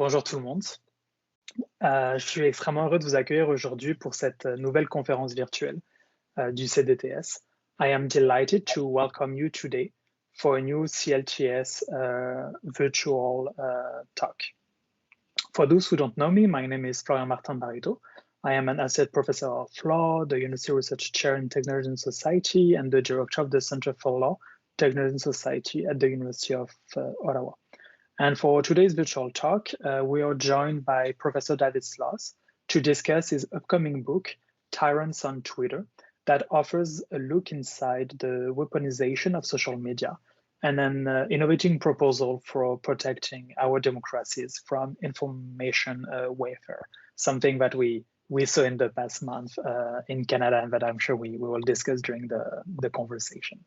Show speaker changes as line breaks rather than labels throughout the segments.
Bonjour tout le monde. Je suis extrêmement heureux de vous accueillir aujourd'hui pour cette nouvelle conférence virtuelle du CDTS. I am delighted to welcome you today for a new CLTS virtual talk. For those who don't know me, my name is Florian Martin Barito. I am an associate professor of law, the University Research Chair in Technology and Society, and the director of the Center for Law, Technology and Society at the University of Ottawa. And for today's virtual talk, we are joined by Professor David Sloss to discuss his upcoming book, Tyrants on Twitter, that offers a look inside the weaponization of social media and an innovating proposal for protecting our democracies from information warfare, something that we saw in the past month in Canada and that I'm sure we will discuss during the conversation.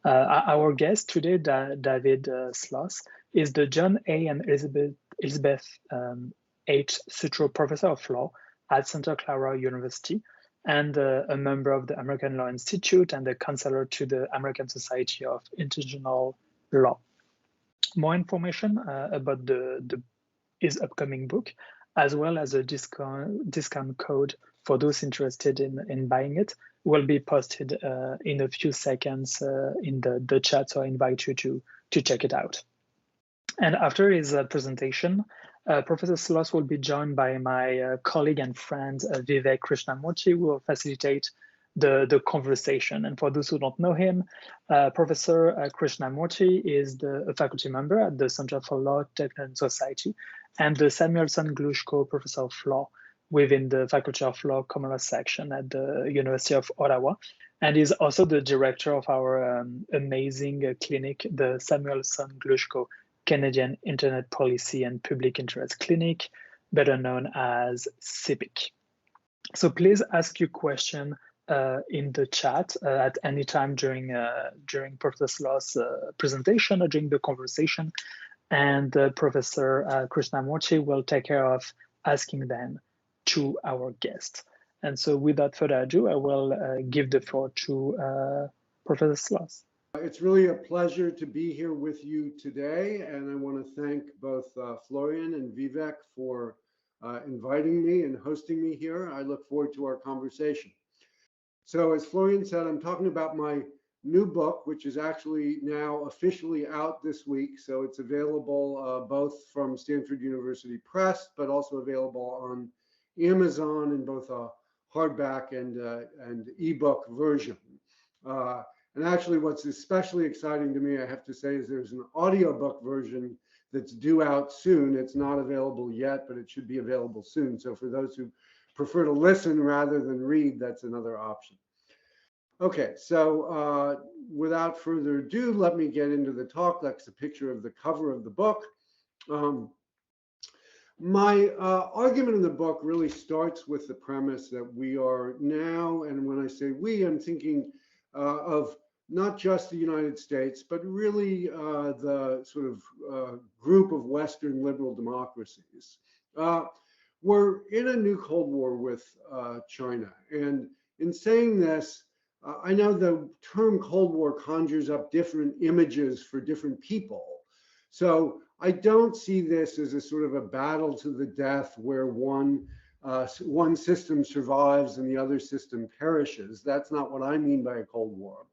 Our guest today, David Sloss, is the John A. and Elizabeth H. Sutro Professor of Law at Santa Clara University and a member of the American Law Institute and a counselor to the American Society of International Law. More information about his upcoming book, as well as a discount code for those interested in buying it, will be posted in a few seconds in the chat, so I invite you to check it out. And after his presentation, Professor Sloss will be joined by my colleague and friend, Vivek Krishnamurthy, who will facilitate the conversation. And for those who don't know him, Professor Krishnamurthy is a faculty member at the Center for Law, Technology and Society, and the Samuelson-Glushko Professor of Law within the Faculty of Law Common Law section at the University of Ottawa. And is also the director of our amazing clinic, the Samuelson-Glushko Canadian Internet Policy and Public Interest Clinic, better known as CIPPIC. So please ask your question in the chat at any time during Professor Sloss' presentation or during the conversation, and Professor Krishnamurthy will take care of asking them to our guest. And so without further ado, I will give the floor to Professor Sloss.
It's really a pleasure to be here with you today, and I want to thank both Florian and Vivek for inviting me and hosting me here. I look forward to our conversation. So as Florian said, I'm talking about my new book, which is actually now officially out this week. So it's available both from Stanford University Press, but also available on Amazon in both a hardback and ebook version. And actually, what's especially exciting to me, I have to say, is there's an audiobook version that's due out soon. It's not available yet, but it should be available soon. So for those who prefer to listen rather than read, that's another option. Okay, so without further ado, let me get into the talk. That's a picture of the cover of the book. My argument in the book really starts with the premise that we are now, and when I say we, I'm thinking of not just the United States, but really the sort of group of Western liberal democracies. We're in a new Cold War with China. And in saying this, I know the term Cold War conjures up different images for different people. So I don't see this as a sort of a battle to the death where one system survives and the other system perishes. That's not what I mean by a Cold War.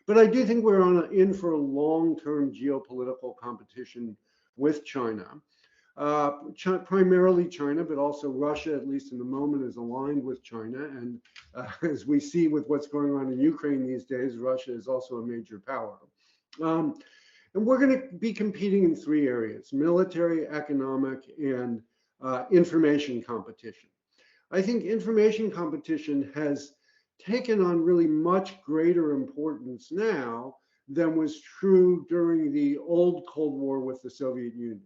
But I do think we're in for a long-term geopolitical competition with China. Primarily China, but also Russia, at least in the moment, is aligned with China. And as we see with what's going on in Ukraine these days, Russia is also a major power. And we're going to be competing in three areas: military, economic, and information competition. I think information competition has taken on really much greater importance now than was true during the old Cold War with the Soviet Union.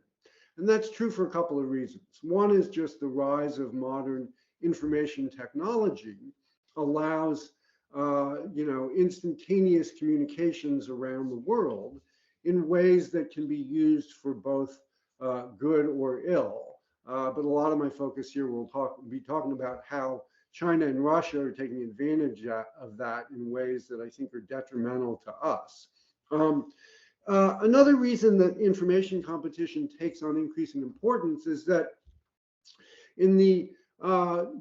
And that's true for a couple of reasons. One is just the rise of modern information technology allows instantaneous communications around the world in ways that can be used for both good or ill. But a lot of my focus here will be talking about how China and Russia are taking advantage of that in ways that I think are detrimental to us. Another reason that information competition takes on increasing importance is that in the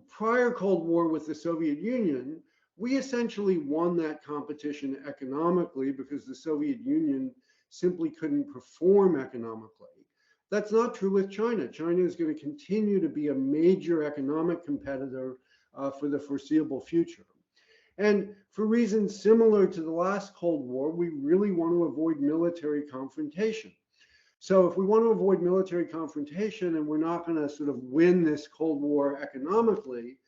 prior Cold War with the Soviet Union, we essentially won that competition economically because the Soviet Union simply couldn't perform economically. That's not true with China. China is going to continue to be a major economic competitor for the foreseeable future. And for reasons similar to the last Cold War, we really want to avoid military confrontation. So if we want to avoid military confrontation and we're not going to sort of win this Cold War economically,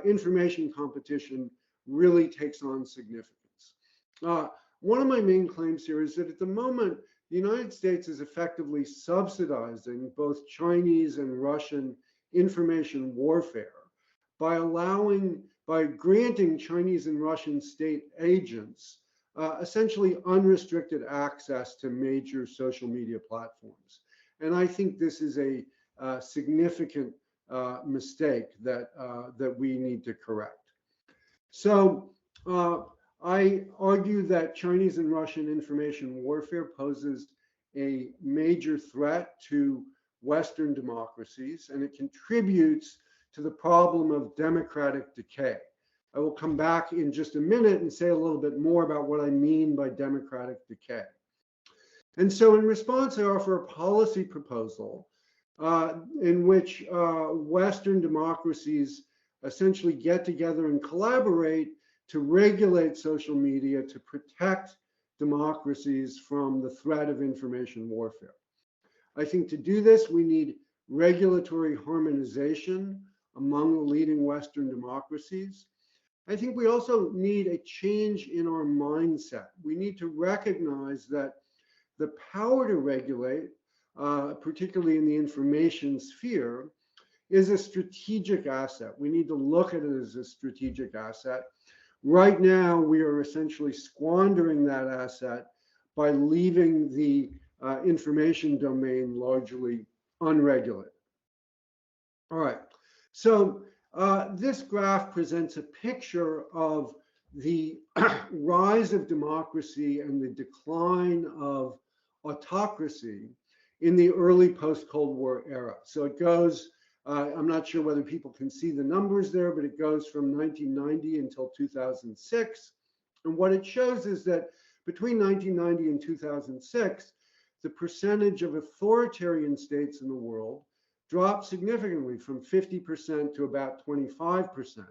information competition really takes on significance. One of my main claims here is that at the moment, the United States is effectively subsidizing both Chinese and Russian information warfare by granting Chinese and Russian state agents essentially unrestricted access to major social media platforms. And I think this is a significant mistake that we need to correct. So I argue that Chinese and Russian information warfare poses a major threat to Western democracies, and it contributes to the problem of democratic decay. I will come back in just a minute and say a little bit more about what I mean by democratic decay. And so in response, I offer a policy proposal in which Western democracies essentially get together and collaborate to regulate social media to protect democracies from the threat of information warfare. I think to do this, we need regulatory harmonization among the leading Western democracies. I think we also need a change in our mindset. We need to recognize that the power to regulate, particularly in the information sphere, is a strategic asset. We need to look at it as a strategic asset. Right now, we are essentially squandering that asset by leaving the information domain largely unregulated. All right, so this graph presents a picture of the rise of democracy and the decline of autocracy in the early post-Cold War era. So it goes, I'm not sure whether people can see the numbers there, but it goes from 1990 until 2006. And what it shows is that between 1990 and 2006, the percentage of authoritarian states in the world dropped significantly from 50% to about 25%.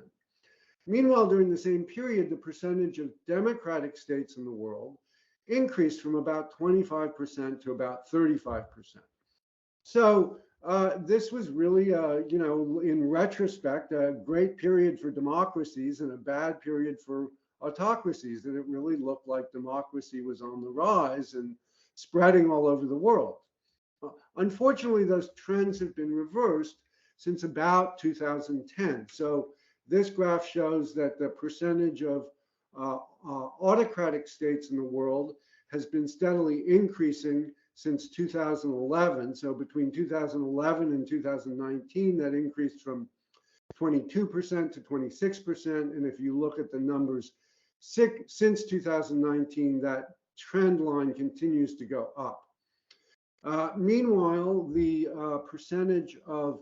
Meanwhile, during the same period, the percentage of democratic states in the world increased from about 25% to about 35%. So this was really, in retrospect, a great period for democracies and a bad period for autocracies. And it really looked like democracy was on the rise and spreading all over the world. Unfortunately, those trends have been reversed since about 2010. So this graph shows that the percentage of autocratic states in the world has been steadily increasing since 2011. So between 2011 and 2019, that increased from 22% to 26%. And if you look at the numbers since 2019, that trend line continues to go up. Meanwhile, the percentage of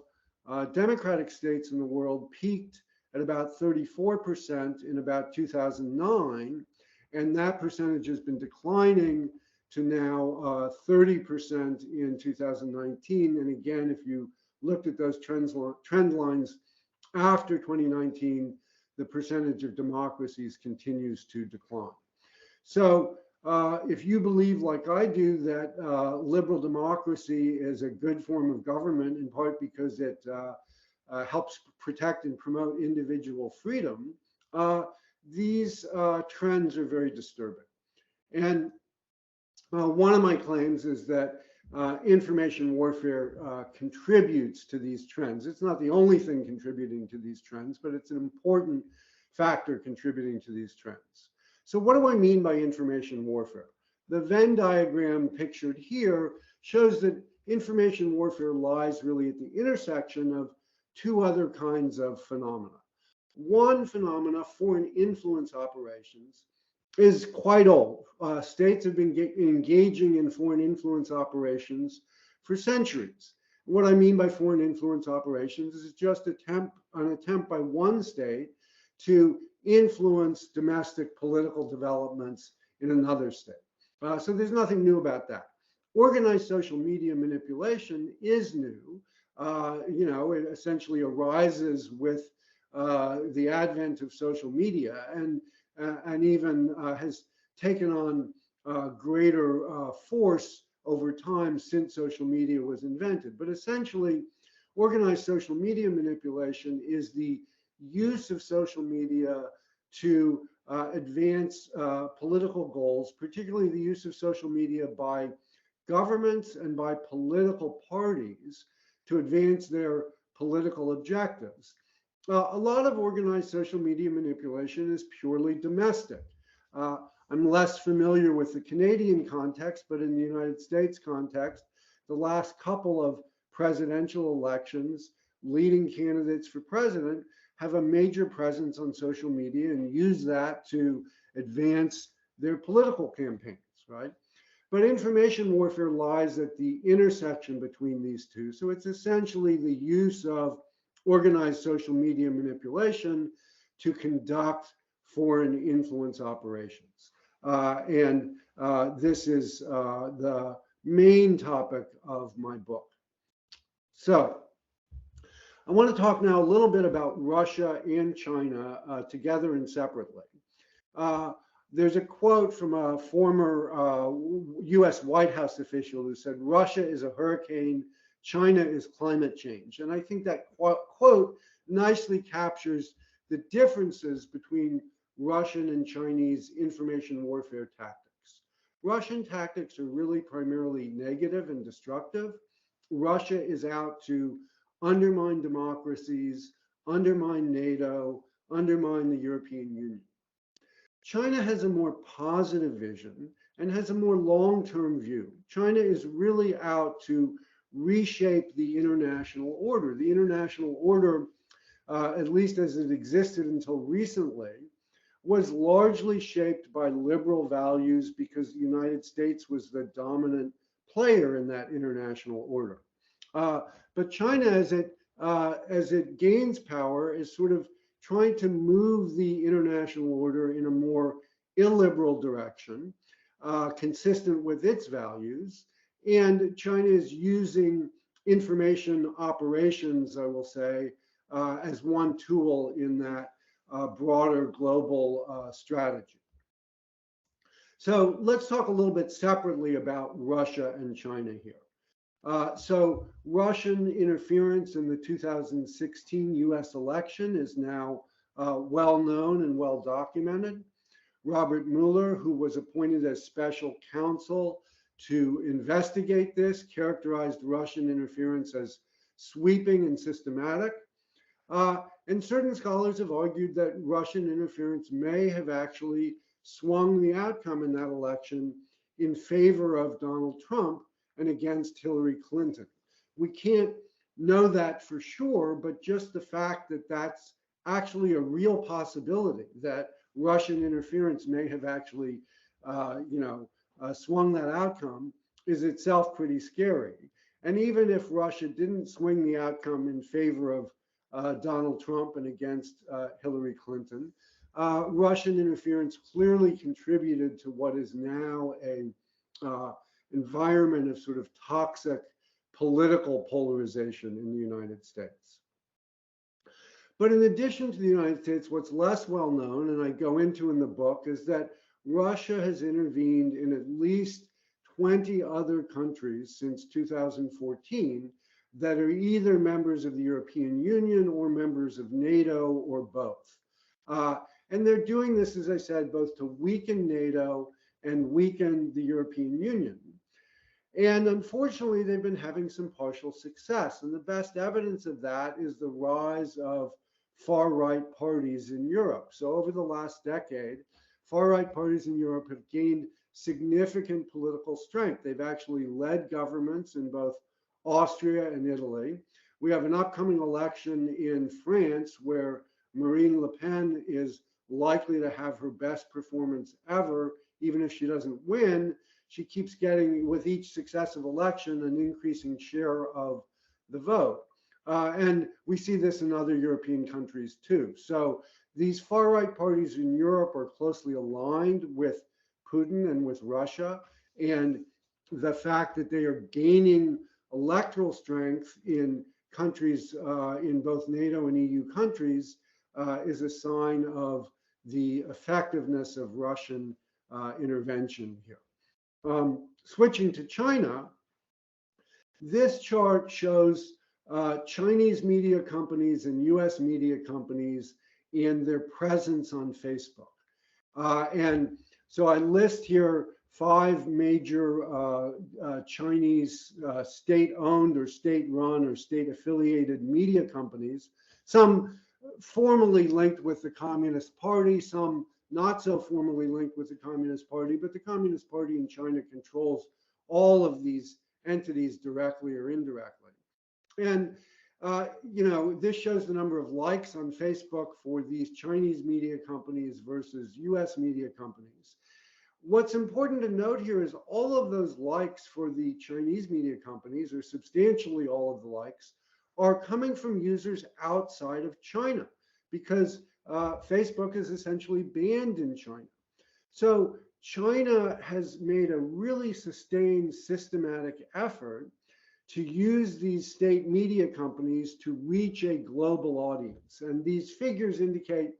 democratic states in the world peaked at about 34% in about 2009, and that percentage has been declining to now 30% in 2019. And again, if you looked at those trend lines after 2019, the percentage of democracies continues to decline. So if you believe, like I do, that liberal democracy is a good form of government, in part because it helps protect and promote individual freedom, these trends are very disturbing. And one of my claims is that information warfare contributes to these trends. It's not the only thing contributing to these trends, but it's an important factor contributing to these trends. So what do I mean by information warfare? The Venn diagram pictured here shows that information warfare lies really at the intersection of two other kinds of phenomena. One phenomena, foreign influence operations, is quite old. states have been engaging in foreign influence operations for centuries. What I mean by foreign influence operations is just an attempt by one state to influence domestic political developments in another state. So there's nothing new about that. Organized social media manipulation is new. It essentially arises with the advent of social media and even has taken on greater force over time since social media was invented. But essentially, organized social media manipulation is the use of social media to advance political goals, particularly the use of social media by governments and by political parties to advance their political objectives. A lot of organized social media manipulation is purely domestic. I'm less familiar with the Canadian context, but in the United States context, the last couple of presidential elections, leading candidates for president have a major presence on social media and use that to advance their political campaigns, right? But information warfare lies at the intersection between these two. So it's essentially the use of organized social media manipulation to conduct foreign influence operations. This is the main topic of my book. So I want to talk now a little bit about Russia and China together and separately. There's a quote from a former US White House official who said, "Russia is a hurricane, China is climate change." And I think that quote nicely captures the differences between Russian and Chinese information warfare tactics. Russian tactics are really primarily negative and destructive. Russia is out to undermine democracies, undermine NATO, undermine the European Union. China has a more positive vision and has a more long-term view. China is really out to reshape the international order. The international order, at least as it existed until recently, was largely shaped by liberal values because the United States was the dominant player in that international order. But China, as it gains power, is sort of trying to move the international order in a more illiberal direction, consistent with its values. And China is using information operations, I will say, as one tool in that broader global strategy. So let's talk a little bit separately about Russia and China here. So Russian interference in the 2016 US election is now well known and well documented. Robert Mueller, who was appointed as special counsel to investigate this, characterized Russian interference as sweeping and systematic. And certain scholars have argued that Russian interference may have actually swung the outcome in that election in favor of Donald Trump and against Hillary Clinton. We can't know that for sure, but just the fact that that's actually a real possibility, that Russian interference may have actually, swung that outcome, is itself pretty scary. And even if Russia didn't swing the outcome in favor of Donald Trump and against Hillary Clinton, Russian interference clearly contributed to what is now a environment of sort of toxic political polarization in the United States. But in addition to the United States, what's less well known, and I go into in the book, is that Russia has intervened in at least 20 other countries since 2014 that are either members of the European Union or members of NATO or both. And they're doing this, as I said, both to weaken NATO and weaken the European Union. And unfortunately, they've been having some partial success. And the best evidence of that is the rise of far-right parties in Europe. So over the last decade, far-right parties in Europe have gained significant political strength. They've actually led governments in both Austria and Italy. We have an upcoming election in France where Marine Le Pen is likely to have her best performance ever even if she doesn't win, she keeps getting, with each successive election, an increasing share of the vote. And we see this in other European countries too. So these far-right parties in Europe are closely aligned with Putin and with Russia. And the fact that they are gaining electoral strength in countries, in both NATO and EU countries, is a sign of the effectiveness of Russian intervention here. Switching to China, this chart shows Chinese media companies and US media companies and their presence on Facebook. And so I list here 5 major Chinese state-owned or state-run or state-affiliated media companies, some formally linked with the Communist Party, some not so formally linked with the Communist Party, but the Communist Party in China controls all of these entities directly or indirectly. And this shows the number of likes on Facebook for these Chinese media companies versus US media companies. What's important to note here is all of those likes for the Chinese media companies, or substantially all of the likes, are coming from users outside of China, because Facebook is essentially banned in China. So China has made a really sustained, systematic effort to use these state media companies to reach a global audience. And these figures indicate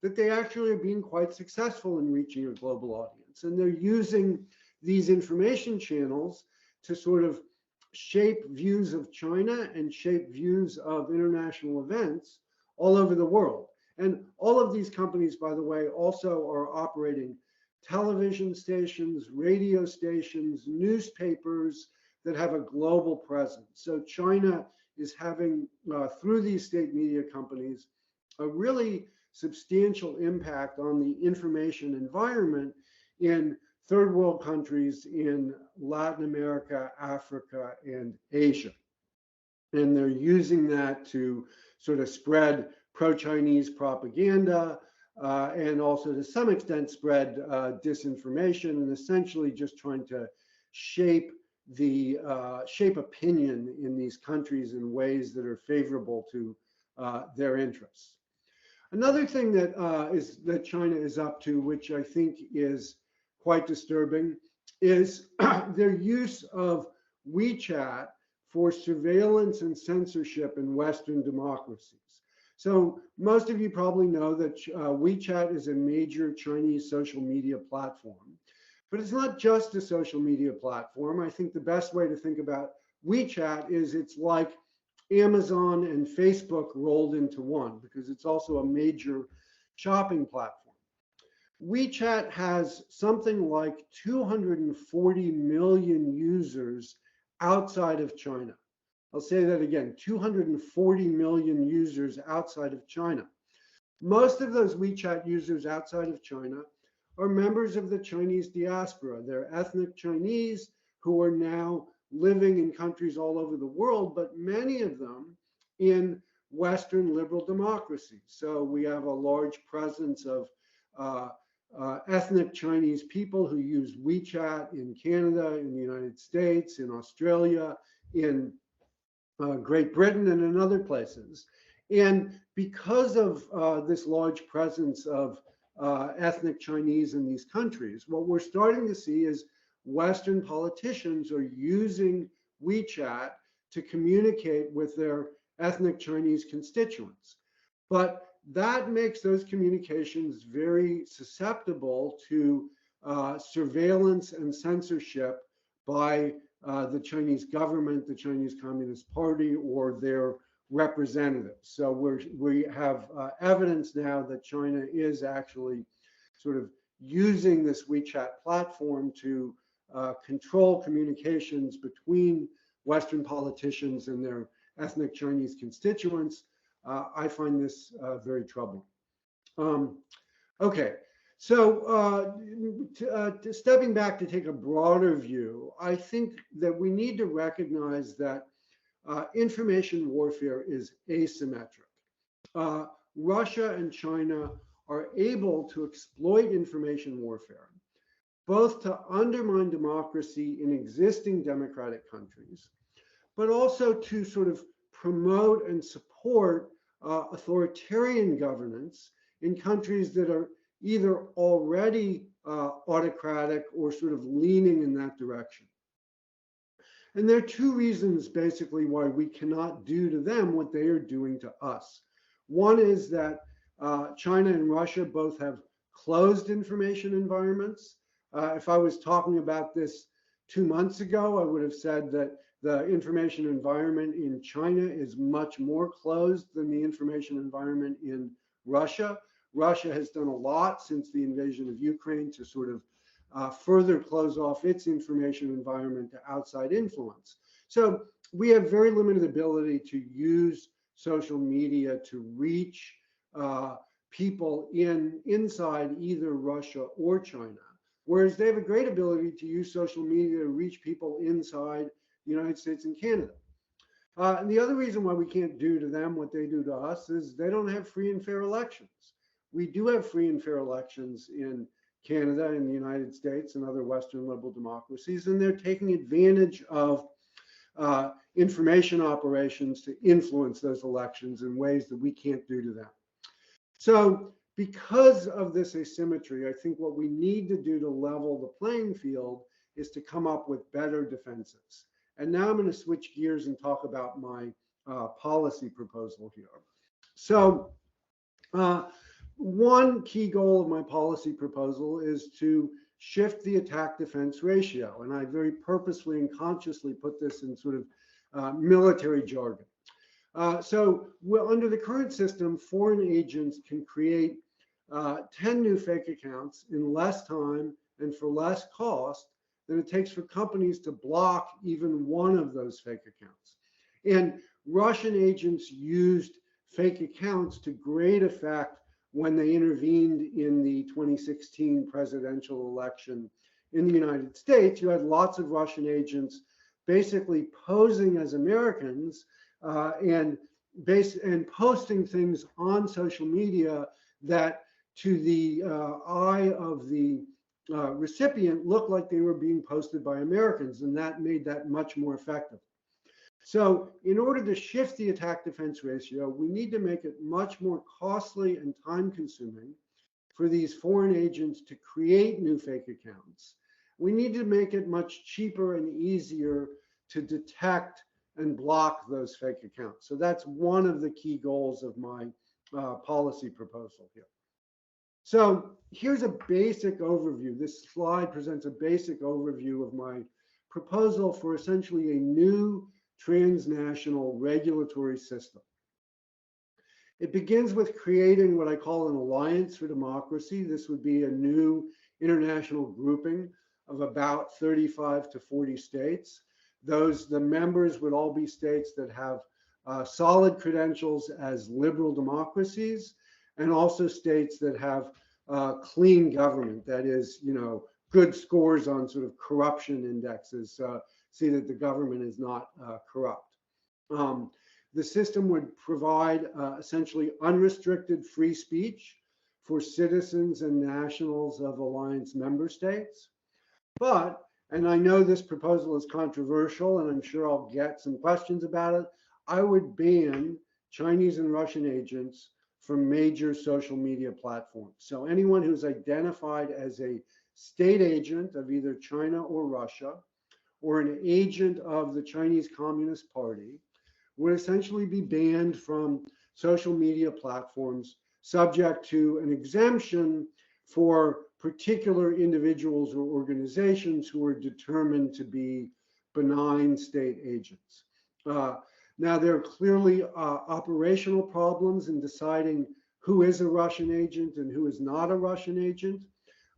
that they actually are being quite successful in reaching a global audience. And they're using these information channels to sort of shape views of China and shape views of international events all over the world. And all of these companies, by the way, also are operating television stations, radio stations, newspapers that have a global presence. So China is having, through these state media companies, a really substantial impact on the information environment in third world countries in Latin America, Africa, and Asia. And they're using that to sort of spread pro-Chinese propaganda, and also to some extent spread disinformation, and essentially just trying to shape opinion in these countries in ways that are favorable to their interests. Another thing that China is up to, which I think is quite disturbing, is their use of Wechat for surveillance and censorship in Western democracies. So most of you probably know that Wechat is a major Chinese social media platform, but it's not just a social media platform. I think the best way to think about Wechat is it's like Amazon and Facebook rolled into one, because it's also a major shopping platform. Wechat has something like 240 million users outside of China. I'll say that again, 240 million users outside of China. Most of those Wechat users outside of China are members of the Chinese diaspora. They're ethnic Chinese who are now living in countries all over the world, but many of them in Western liberal democracies. So we have a large presence of ethnic Chinese people who use Wechat in Canada, in the United States, in Australia, in Great Britain, and in other places. And because of this large presence of ethnic Chinese in these countries, what we're starting to see is Western politicians are using Wechat to communicate with their ethnic Chinese constituents. But that makes those communications very susceptible to surveillance and censorship by the Chinese government, the Chinese Communist Party, or their representatives. So we have evidence now that China is actually sort of using this Wechat platform to control communications between Western politicians and their ethnic Chinese constituents. I find this very troubling. Okay, so stepping back to take a broader view, I think that we need to recognize that information warfare is asymmetric. Russia and China are able to exploit information warfare both to undermine democracy in existing democratic countries, but also to sort of promote and support authoritarian governance in countries that are either already autocratic or sort of leaning in that direction. And there are two reasons basically why we cannot do to them what they are doing to us. One is that China and Russia both have closed information environments. If I was talking about this 2 months ago, I would have said that the information environment in China is much more closed than the information environment in Russia. Russia has done a lot since the invasion of Ukraine to sort of further close off its information environment to outside influence. So we have very limited ability to use social media to reach people inside either Russia or China, whereas they have a great ability to use social media to reach people inside the United States and Canada. And the other reason why we can't do to them what they do to us is they don't have free and fair elections. We do have free and fair elections in Canada and the United States and other Western liberal democracies, and they're taking advantage of information operations to influence those elections in ways that we can't do to them. So because of this asymmetry, I think what we need to do to level the playing field is to come up with better defenses. And now I'm going to switch gears and talk about my policy proposal here. So one key goal of my policy proposal is to shift the attack-defense ratio. And I very purposefully and consciously put this in sort of military jargon. So under the current system, foreign agents can create 10 new fake accounts in less time and for less cost than it takes for companies to block even one of those fake accounts. And Russian agents used fake accounts to great effect when they intervened in the 2016 presidential election in the United States. You had lots of Russian agents basically posing as Americans and posting things on social media that to the eye of the recipient looked like they were being posted by Americans, and that made that much more effective. So in order to shift the attack-defense ratio, we need to make it much more costly and time-consuming for these foreign agents to create new fake accounts. We need to make it much cheaper and easier to detect and block those fake accounts. So that's one of the key goals of my policy proposal here. So here's a basic overview. This slide presents a basic overview of my proposal for essentially a new transnational regulatory system. It begins with creating what I call an alliance for democracy. This would be a new international grouping of about 35 to 40 states. The members would all be states that have solid credentials as liberal democracies, and also states that have clean government, that is, good scores on sort of corruption indexes, see that the government is not corrupt. The system would provide essentially unrestricted free speech for citizens and nationals of alliance member states. But, and I know this proposal is controversial, and I'm sure I'll get some questions about it, I would ban Chinese and Russian agents from major social media platforms. So anyone who's identified as a state agent of either China or Russia, or an agent of the Chinese Communist Party, would essentially be banned from social media platforms, subject to an exemption for particular individuals or organizations who are determined to be benign state agents. Now, there are clearly operational problems in deciding who is a Russian agent and who is not a Russian agent.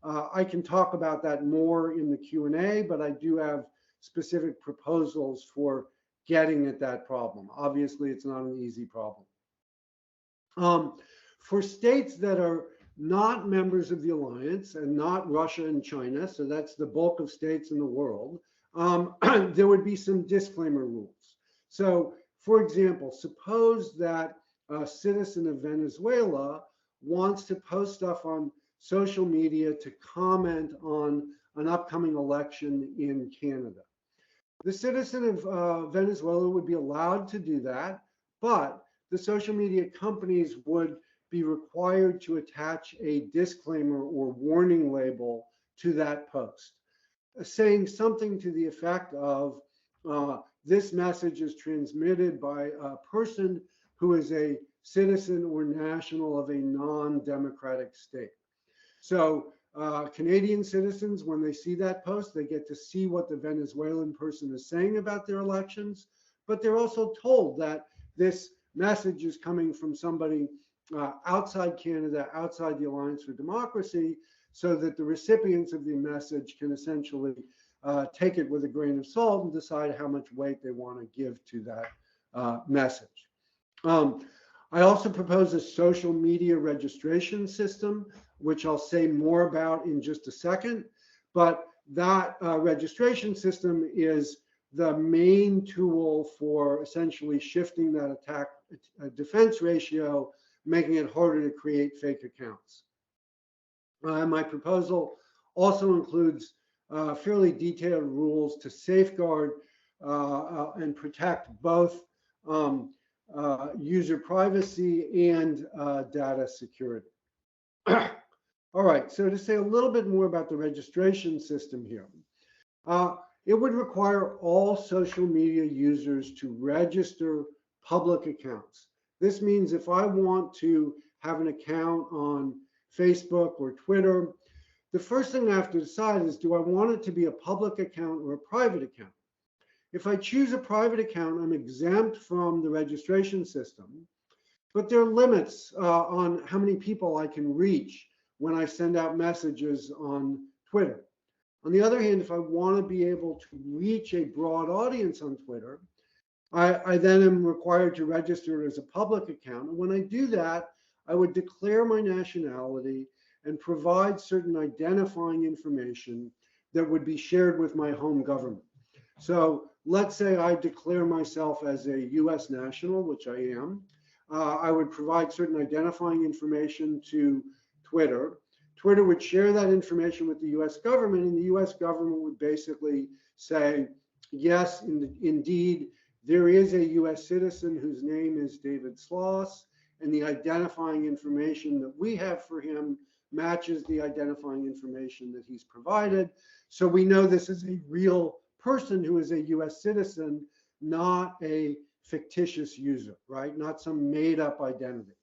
I can talk about that more in the Q&A, but I do have specific proposals for getting at that problem. Obviously, it's not an easy problem. For states that are not members of the alliance and not Russia and China, so that's the bulk of states in the world, there would be some disclaimer rules. So, for example, suppose that a citizen of Venezuela wants to post stuff on social media to comment on an upcoming election in Canada. The citizen of Venezuela would be allowed to do that, but the social media companies would be required to attach a disclaimer or warning label to that post, saying something to the effect of, this message is transmitted by a person who is a citizen or national of a non-democratic state. So Canadian citizens, when they see that post, they get to see what the Venezuelan person is saying about their elections, but they're also told that this message is coming from somebody outside Canada, outside the Alliance for Democracy, so that the recipients of the message can essentially take it with a grain of salt and decide how much weight they want to give to that message. I also propose a social media registration system, which I'll say more about in just a second. But that registration system is the main tool for essentially shifting that attack defense ratio, making it harder to create fake accounts. My proposal also includes fairly detailed rules to safeguard and protect both user privacy and data security. All right, so to say a little bit more about the registration system here, it would require all social media users to register public accounts. This means if I want to have an account on Facebook or Twitter, the first thing I have to decide is, do I want it to be a public account or a private account? If I choose a private account, I'm exempt from the registration system, but there are limits on how many people I can reach when I send out messages on Twitter. On the other hand, if I want to be able to reach a broad audience on Twitter, I then am required to register it as a public account. And when I do that, I would declare my nationality and provide certain identifying information that would be shared with my home government. So let's say I declare myself as a US national, which I am. I would provide certain identifying information to Twitter. Twitter would share that information with the US government, and the US government would basically say, yes, indeed, there is a US citizen whose name is David Sloss, and the identifying information that we have for him matches the identifying information that he's provided. So we know this is a real person who is a US citizen, not a fictitious user, right? Not some made up identity.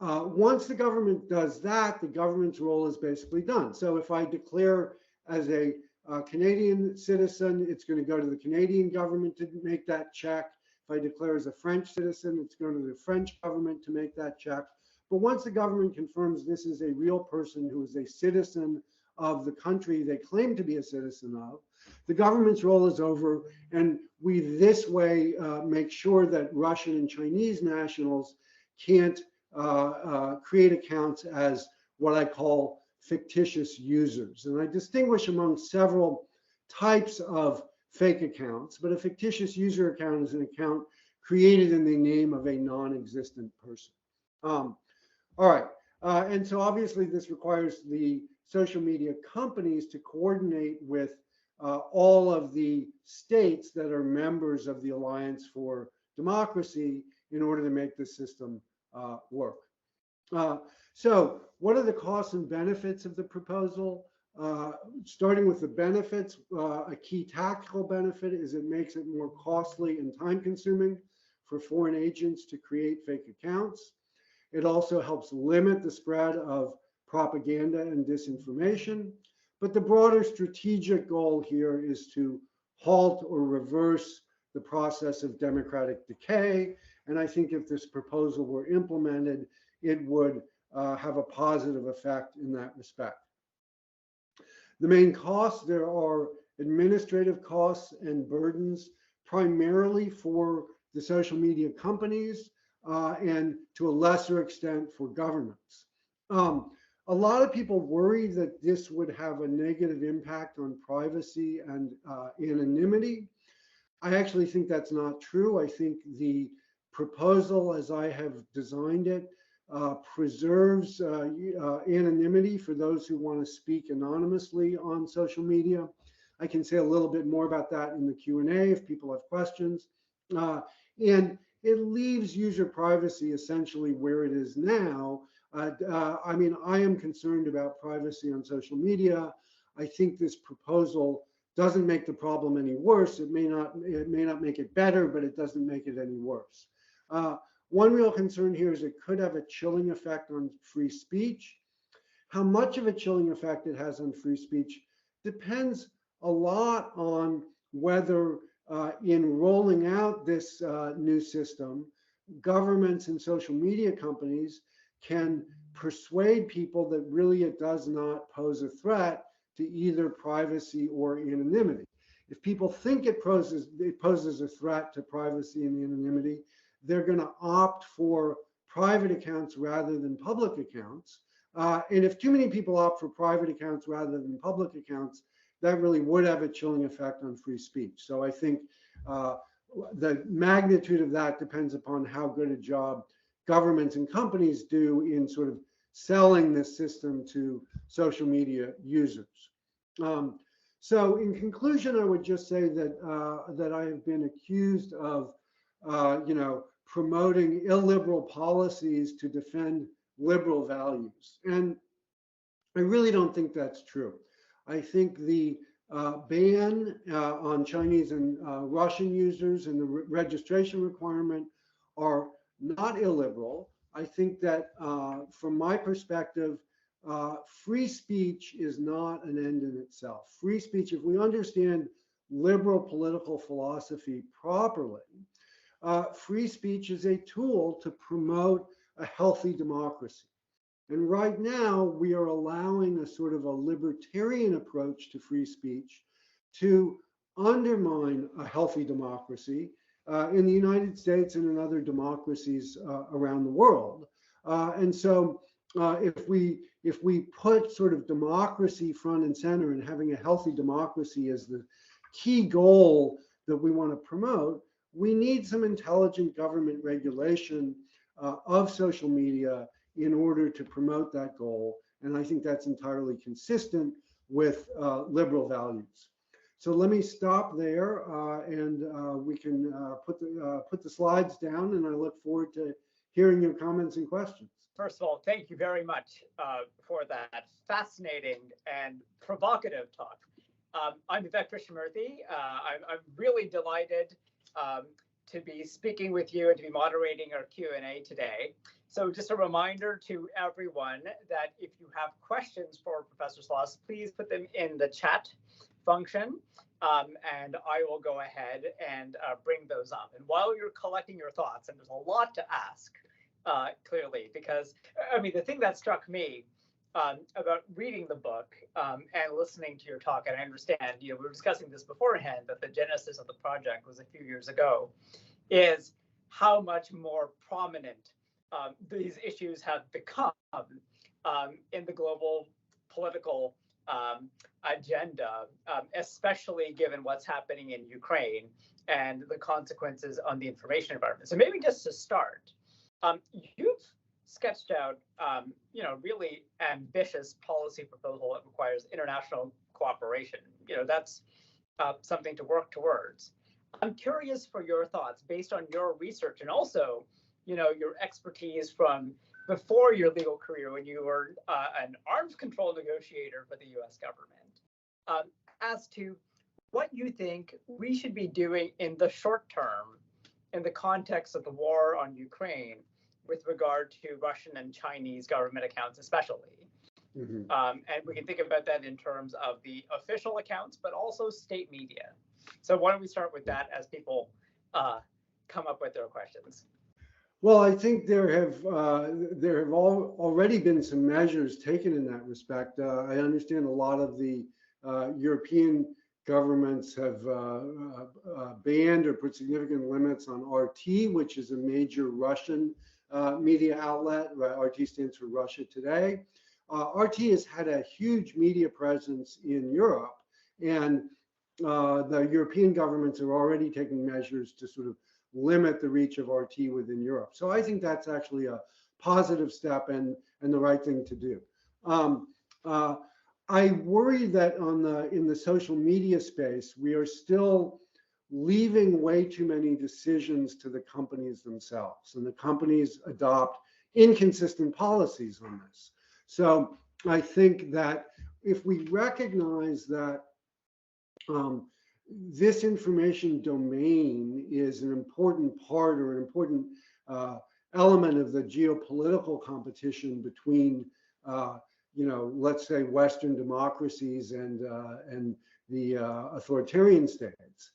Once the government does that, the government's role is basically done. So if I declare as a Canadian citizen, it's going to go to the Canadian government to make that check. If I declare as a French citizen, it's going to the French government to make that check. But once the government confirms this is a real person who is a citizen of the country they claim to be a citizen of, the government's role is over, and we this way make sure that Russian and Chinese nationals can't create accounts as what I call fictitious users. And I distinguish among several types of fake accounts, but a fictitious user account is an account created in the name of a non-existent person. All right, and so obviously this requires the social media companies to coordinate with all of the states that are members of the Alliance for Democracy in order to make the system work. So what are the costs and benefits of the proposal? Starting with the benefits, a key tactical benefit is it makes it more costly and time consuming for foreign agents to create fake accounts. It also helps limit the spread of propaganda and disinformation. But the broader strategic goal here is to halt or reverse the process of democratic decay. And I think if this proposal were implemented, it would have a positive effect in that respect. The main costs, there are administrative costs and burdens, primarily for the social media companies and to a lesser extent for governments. A lot of people worry that this would have a negative impact on privacy and anonymity. I actually think that's not true. I think the proposal, as I have designed it, preserves anonymity for those who want to speak anonymously on social media. I can say a little bit more about that in the Q&A if people have questions. And it leaves user privacy essentially where it is now. I mean, I am concerned about privacy on social media. I think this proposal doesn't make the problem any worse. It may not make it better, but it doesn't make it any worse. One real concern here is it could have a chilling effect on free speech. How much of a chilling effect it has on free speech depends a lot on whether in rolling out this new system, governments and social media companies can persuade people that really it does not pose a threat to either privacy or anonymity. If people think it poses a threat to privacy and anonymity, they're going to opt for private accounts rather than public accounts. And if too many people opt for private accounts rather than public accounts, that really would have a chilling effect on free speech. So I think the magnitude of that depends upon how good a job governments and companies do in sort of selling this system to social media users. So in conclusion, I would just say that that I have been accused of, promoting illiberal policies to defend liberal values, and I really don't think that's true. I think the ban on Chinese and Russian users and the registration requirement are not illiberal. I think that from my perspective, free speech is not an end in itself. Free speech, if we understand liberal political philosophy properly, free speech is a tool to promote a healthy democracy. And right now, we are allowing a sort of a libertarian approach to free speech to undermine a healthy democracy in the United States and in other democracies around the world. And so if we put sort of democracy front and center and having a healthy democracy as the key goal that we want to promote, we need some intelligent government regulation of social media in order to promote that goal. And I think that's entirely consistent with liberal values. So let me stop there and we can put the slides down, and I look forward to hearing your comments and questions.
First of all, thank you very much for that fascinating and provocative talk. I'm Vivek Krishnamurthy. I'm really delighted to be speaking with you and to be moderating our Q&A today. So just a reminder to everyone that if you have questions for Professor Sloss, please put them in the chat function, and I will go ahead and bring those up. And while you're collecting your thoughts, and there's a lot to ask, clearly, because, I mean, the thing that struck me about reading the book and listening to your talk, and I understand, we were discussing this beforehand, that the genesis of the project was a few years ago, is how much more prominent these issues have become in the global political agenda, especially given what's happening in Ukraine and the consequences on the information environment. So maybe just to start, you've sketched out, really ambitious policy proposal that requires international cooperation. That's something to work towards. I'm curious for your thoughts based on your research and also, your expertise from before your legal career when you were an arms control negotiator for the U.S. government, as to what you think we should be doing in the short term in the context of the war on Ukraine with regard to Russian and Chinese government accounts especially. Mm-hmm. And we can think about that in terms of the official accounts, but also state media. So why don't we start with that as people come up with their questions?
Well, I think there have already been some measures taken in that respect. I understand a lot of the European governments have banned or put significant limits on RT, which is a major Russian media outlet. RT stands for Russia Today. RT has had a huge media presence in Europe, and the European governments are already taking measures to sort of limit the reach of RT within Europe. So I think that's actually a positive step and the right thing to do. I worry that in the social media space, we are still leaving way too many decisions to the companies themselves, and the companies adopt inconsistent policies on this. So I think that if we recognize that this information domain is an important part or an important element of the geopolitical competition between, let's say Western democracies and the authoritarian states.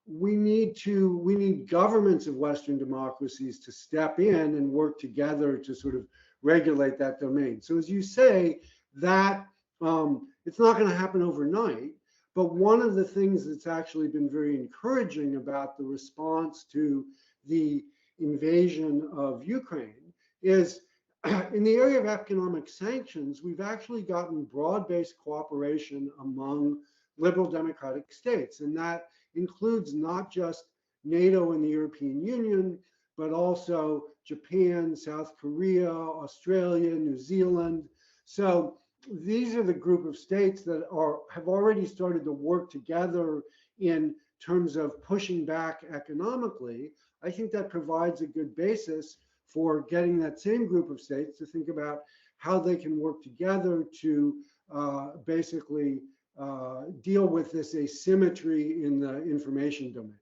We need governments of Western democracies to step in and work together to sort of regulate that domain. So as you say, that it's not going to happen overnight, but one of the things that's actually been very encouraging about the response to the invasion of Ukraine is in the area of economic sanctions, we've actually gotten broad-based cooperation among liberal democratic states, and that includes not just NATO and the European Union, but also Japan, South Korea, Australia, New Zealand. So these are the group of states that have already started to work together in terms of pushing back economically. I think that provides a good basis for getting that same group of states to think about how they can work together to basically deal with this asymmetry in the information domain.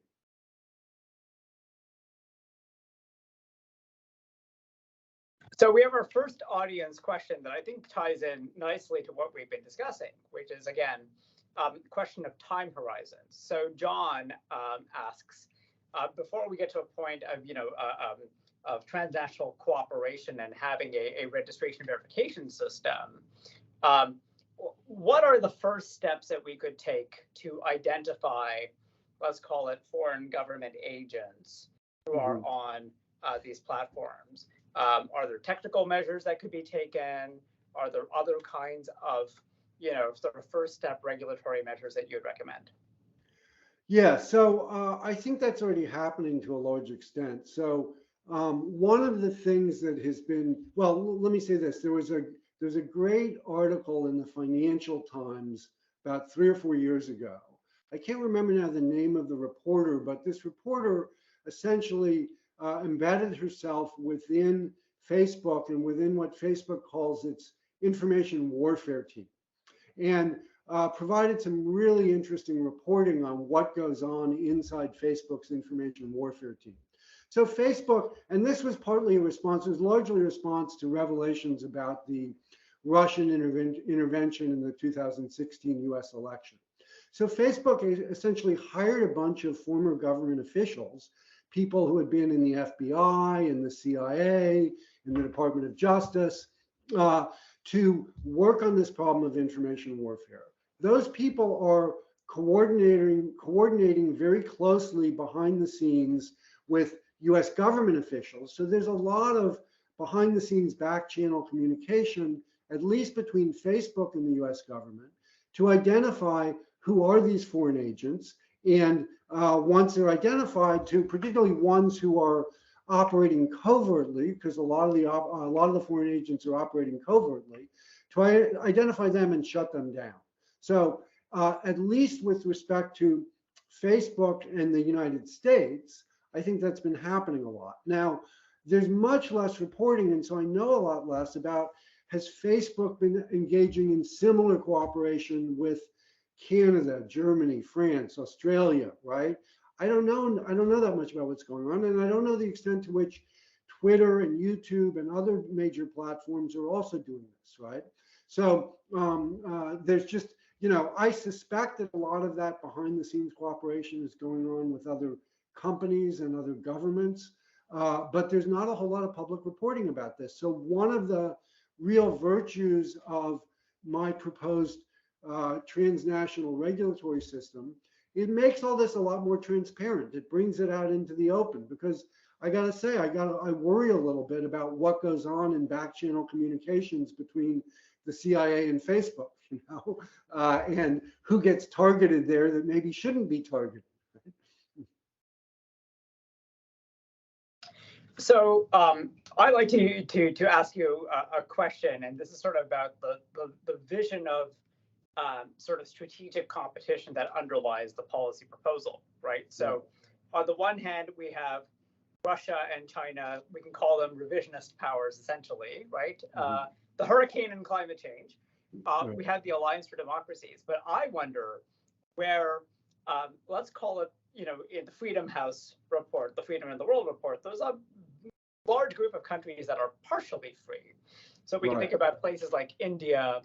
So we have our first audience question that I think ties in nicely to what we've been discussing, which is, again, question of time horizons. So John asks, before we get to a point of, of transnational cooperation and having a registration verification system, what are the first steps that we could take to identify, let's call it, foreign government agents who are on these platforms? Are there technical measures that could be taken? Are there other kinds of, sort of first step regulatory measures that you'd recommend?
Yeah, so I think that's already happening to a large extent. So one of the things that has been, well, let me say this. There's a great article in the Financial Times about 3 or 4 years ago. I can't remember now the name of the reporter, but this reporter essentially embedded herself within Facebook and within what Facebook calls its information warfare team, and provided some really interesting reporting on what goes on inside Facebook's information warfare team. So Facebook, and this was partly a response, it was largely a response to revelations about the Russian intervention in the 2016 US election. So Facebook essentially hired a bunch of former government officials, people who had been in the FBI, in the CIA, in the Department of Justice, to work on this problem of information warfare. Those people are coordinating very closely behind the scenes with US government officials. So there's a lot of behind the scenes back channel communication, at least between Facebook and the US government, to identify who are these foreign agents, and once they're identified, to particularly ones who are operating covertly, because a lot of the foreign agents are operating covertly, to identify them and shut them down. So at least with respect to Facebook and the United States, I think that's been happening a lot. Now, there's much less reporting, and so I know a lot less about, has Facebook been engaging in similar cooperation with Canada, Germany, France, Australia, right? I don't know that much about what's going on, and I don't know the extent to which Twitter and YouTube and other major platforms are also doing this, right? So there's just, I suspect that a lot of that behind the scenes cooperation is going on with other companies and other governments, but there's not a whole lot of public reporting about this. So one of the real virtues of my proposed transnational regulatory system, it makes all this a lot more transparent. It brings it out into the open, because I gotta say, I worry a little bit about what goes on in back channel communications between the CIA and Facebook, and who gets targeted there that maybe shouldn't be targeted.
So I'd like to ask you a question, and this is sort of about the vision of sort of strategic competition that underlies the policy proposal, right? So on the one hand, we have Russia and China, we can call them revisionist powers, essentially, right? The hurricane and climate change. We have the Alliance for Democracies, but I wonder where, let's call it, you know, in the Freedom House report, the Freedom in the World report, there's a large group of countries that are partially free. So we can think about places like India,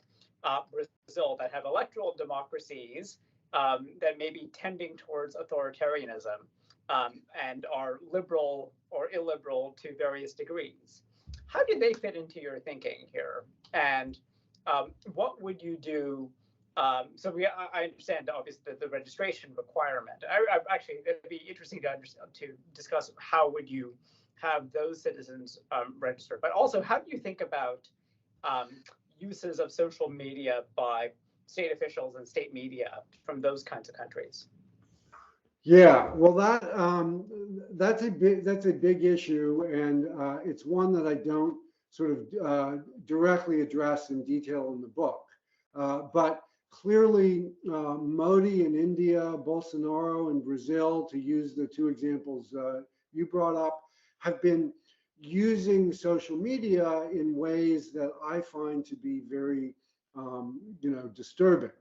Brazil, that have electoral democracies that may be tending towards authoritarianism and are liberal or illiberal to various degrees. How do they fit into your thinking here? And what would you do? So I understand, obviously, the registration requirement. Actually, it'd be interesting to discuss how would you have those citizens register, but also how do you think about uses of social media by state officials and state media from those kinds of countries?
Yeah, well, that's a big issue, and it's one that I don't sort of directly address in detail in the book. But clearly, Modi in India, Bolsonaro in Brazil, to use the two examples you brought up, have been using social media in ways that I find to be very, disturbing.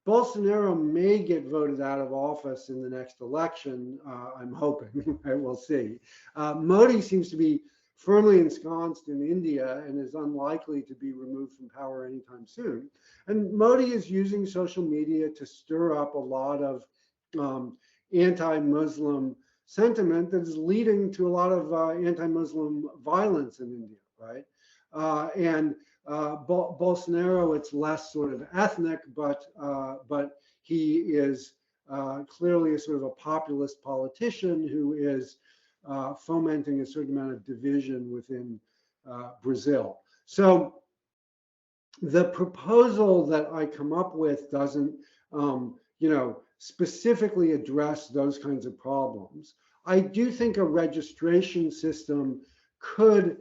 Bolsonaro may get voted out of office in the next election. I'm hoping. We'll see. Modi seems to be firmly ensconced in India and is unlikely to be removed from power anytime soon. And Modi is using social media to stir up a lot of anti-Muslim sentiment that is leading to a lot of anti-Muslim violence in India, right? Bolsonaro, it's less sort of ethnic, but he is clearly a sort of a populist politician who is fomenting a certain amount of division within Brazil. So the proposal that I come up with doesn't, specifically address those kinds of problems. I do think a registration system could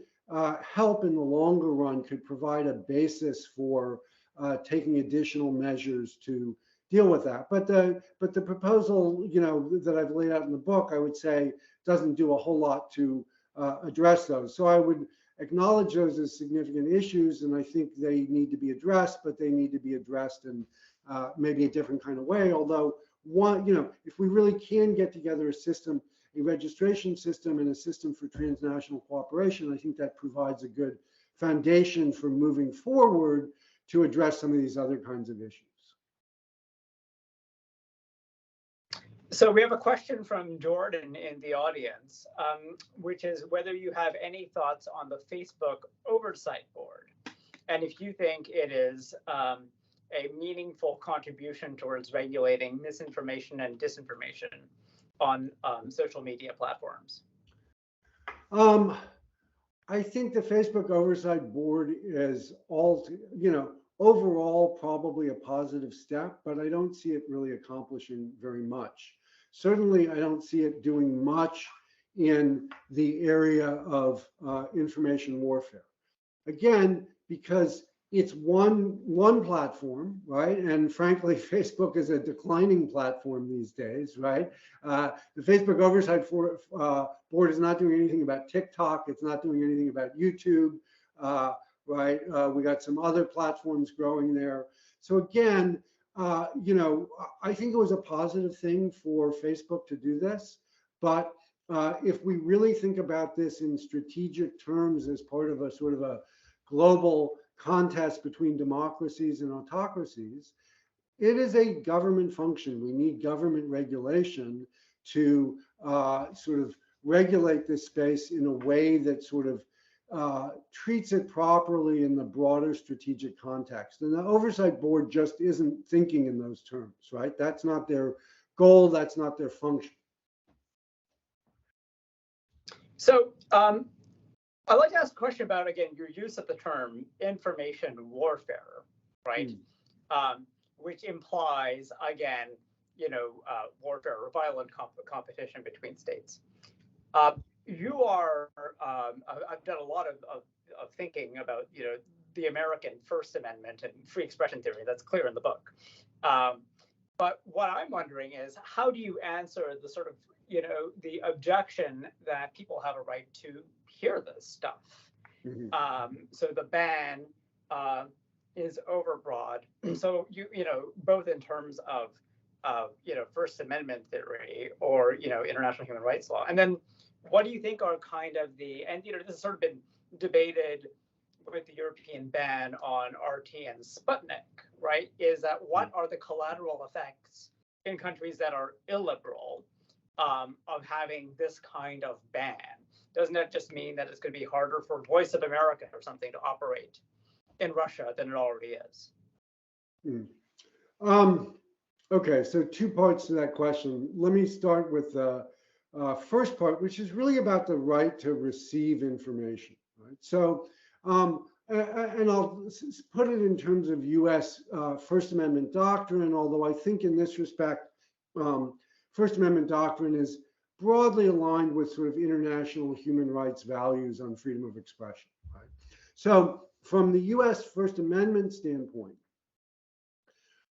help in the longer run, could provide a basis for taking additional measures to deal with that. But the proposal, that I've laid out in the book, I would say doesn't do a whole lot to address those. So I would acknowledge those as significant issues, and I think they need to be addressed, but they need to be addressed in maybe a different kind of way. Although if we really can get together a registration system and a system for transnational cooperation, I think that provides a good foundation for moving forward to address some of these other kinds of issues.
So we have a question from Jordan in the audience, which is whether you have any thoughts on the Facebook Oversight Board, and if you think it is a meaningful contribution towards regulating misinformation and disinformation on social media platforms.
I think the Facebook Oversight Board is overall probably a positive step, but I don't see it really accomplishing very much. Certainly, I don't see it doing much in the area of information warfare. Again, because it's one platform, right? And frankly, Facebook is a declining platform these days, right? The Facebook Oversight Board is not doing anything about TikTok. It's not doing anything about YouTube, right? We got some other platforms growing there. So again, I think it was a positive thing for Facebook to do this. But if we really think about this in strategic terms as part of a sort of a global contest between democracies and autocracies, it is a government function. We need government regulation to sort of regulate this space in a way that sort of treats it properly in the broader strategic context. And the Oversight Board just isn't thinking in those terms, right? That's not their goal. That's not their function.
So I'd like to ask a question about, again, your use of the term information warfare, right? Which implies, again, warfare or violent competition between states. you are, I've done a lot of thinking about, the American First Amendment and free expression theory. That's clear in the book. But what I'm wondering is, how do you answer the sort of, the objection that people have a right to hear this stuff? So the ban is overbroad. So both in terms of First Amendment theory or international human rights law, and then what do you think are kind of and this has sort of been debated with the European ban on RT and Sputnik, right? Is that what are the collateral effects in countries that are illiberal of having this kind of ban? Doesn't that just mean that it's going to be harder for Voice of America or something to operate in Russia than it already is?
Okay, so two parts to that question. Let me start with the first part, which is really about the right to receive information. Right? So, and I'll put it in terms of U.S. First Amendment doctrine, although I think in this respect, First Amendment doctrine is broadly aligned with sort of international human rights values on freedom of expression. Right? So from the U.S. First Amendment standpoint,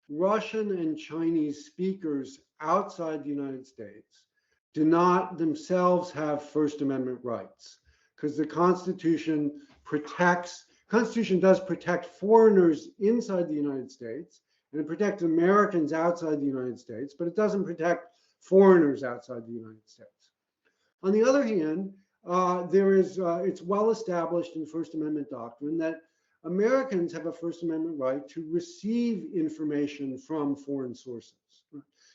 Russian and Chinese speakers outside the United States do not themselves have First Amendment rights, because the Constitution does protect foreigners inside the United States, and it protects Americans outside the United States, but it doesn't protect foreigners outside the United States. On the other hand, it's well established in First Amendment doctrine that Americans have a First Amendment right to receive information from foreign sources.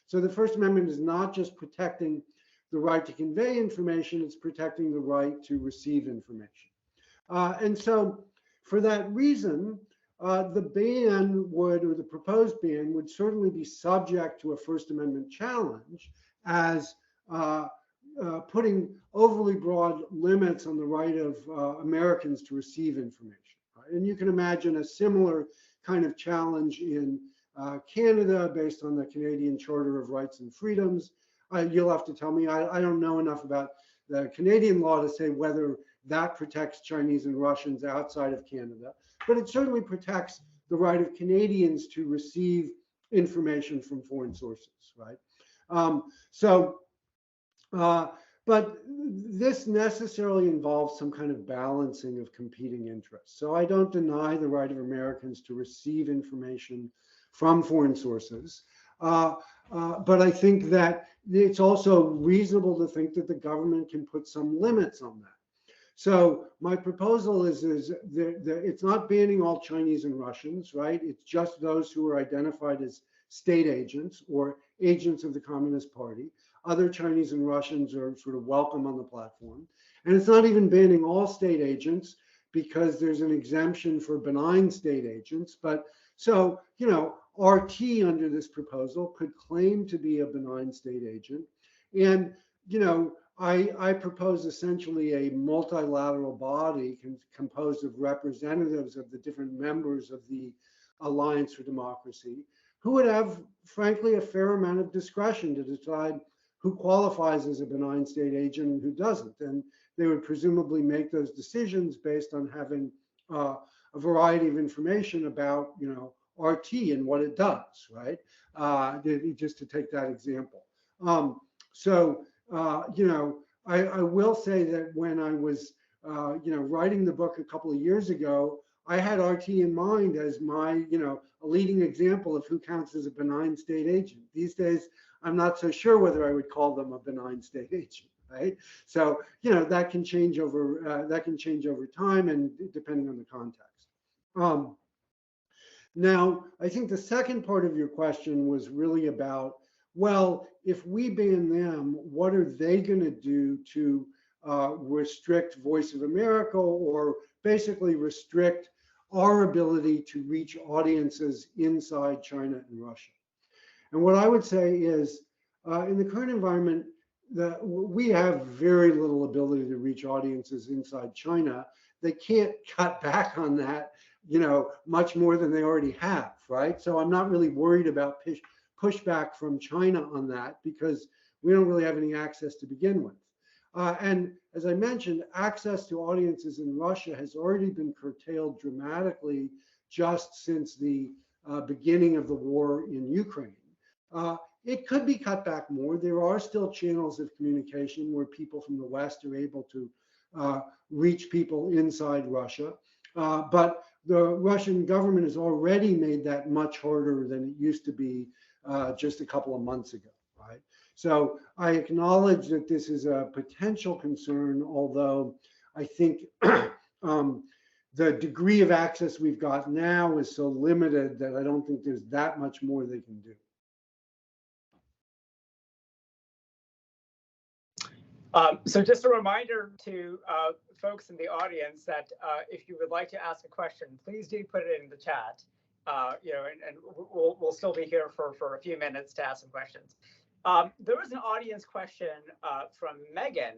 So the First Amendment is not just protecting the right to convey information, it's protecting the right to receive information. And so for that reason, the ban or the proposed ban would certainly be subject to a First Amendment challenge as putting overly broad limits on the right of Americans to receive information. Right? And you can imagine a similar kind of challenge in Canada based on the Canadian Charter of Rights and Freedoms. You'll have to tell me, I don't know enough about the Canadian law to say whether that protects Chinese and Russians outside of Canada, but it certainly protects the right of Canadians to receive information from foreign sources, right? But this necessarily involves some kind of balancing of competing interests. So I don't deny the right of Americans to receive information from foreign sources, but I think that it's also reasonable to think that the government can put some limits on that. So my proposal is it's not banning all Chinese and Russians, right? It's just those who are identified as state agents or agents of the Communist Party. Other Chinese and Russians are sort of welcome on the platform. And it's not even banning all state agents because there's an exemption for benign state agents. But so, RT under this proposal could claim to be a benign state agent. And, I propose essentially a multilateral body composed of representatives of the different members of the Alliance for Democracy, who would have, frankly, a fair amount of discretion to decide who qualifies as a benign state agent and who doesn't. And they would presumably make those decisions based on having a variety of information about, RT and what it does, right? Just to take that example. I will say that when I was, writing the book a couple of years ago, I had RT in mind as my, a leading example of who counts as a benign state agent. These days, I'm not so sure whether I would call them a benign state agent, right? So, that can change over time and depending on the context. Now, I think the second part of your question was really about, well, if we ban them, what are they going to do to restrict Voice of America or basically restrict our ability to reach audiences inside China and Russia? And what I would say is, in the current environment, we have very little ability to reach audiences inside China. They can't cut back on that, much more than they already have, right? So I'm not really worried about pushback from China on that because we don't really have any access to begin with. And as I mentioned, access to audiences in Russia has already been curtailed dramatically just since the beginning of the war in Ukraine. It could be cut back more. There are still channels of communication where people from the West are able to reach people inside Russia. But the Russian government has already made that much harder than it used to be just a couple of months ago, right? So I acknowledge that this is a potential concern, although I think the degree of access we've got now is so limited that I don't think there's that much more they can do.
So just a reminder to folks in the audience that if you would like to ask a question, please do put it in the chat. And we'll still be here for a few minutes to ask some questions. There was an audience question from Megan,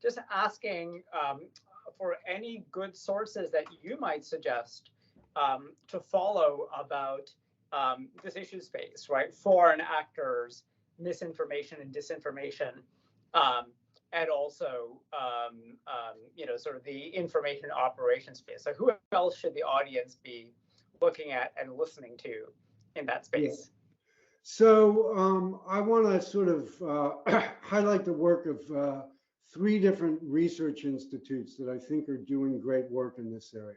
just asking for any good sources that you might suggest to follow about this issue space, right? Foreign actors, misinformation and disinformation, and also, sort of the information operations space. So who else should the audience be looking at and listening to in that space?
Yeah. So I want to sort of highlight the work of 3 different research institutes that I think are doing great work in this area.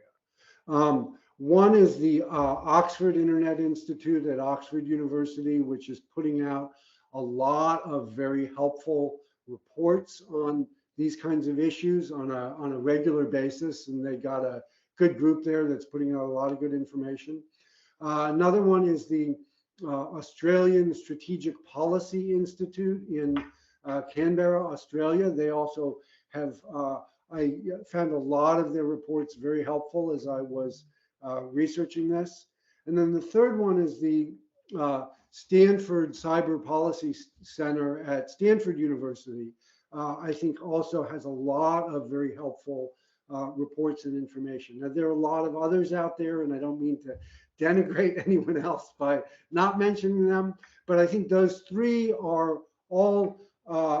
One is the Oxford Internet Institute at Oxford University, which is putting out a lot of very helpful reports on these kinds of issues on a regular basis, and they got a good group there that's putting out a lot of good information. Another one is the Australian Strategic Policy Institute in Canberra, Australia. They also have, I found a lot of their reports very helpful as I was researching this. And then the third one is the Stanford Cyber Policy Center at Stanford University. I think also has a lot of very helpful reports and information. Now, there are a lot of others out there, and I don't mean to denigrate anyone else by not mentioning them, but I think those 3 are all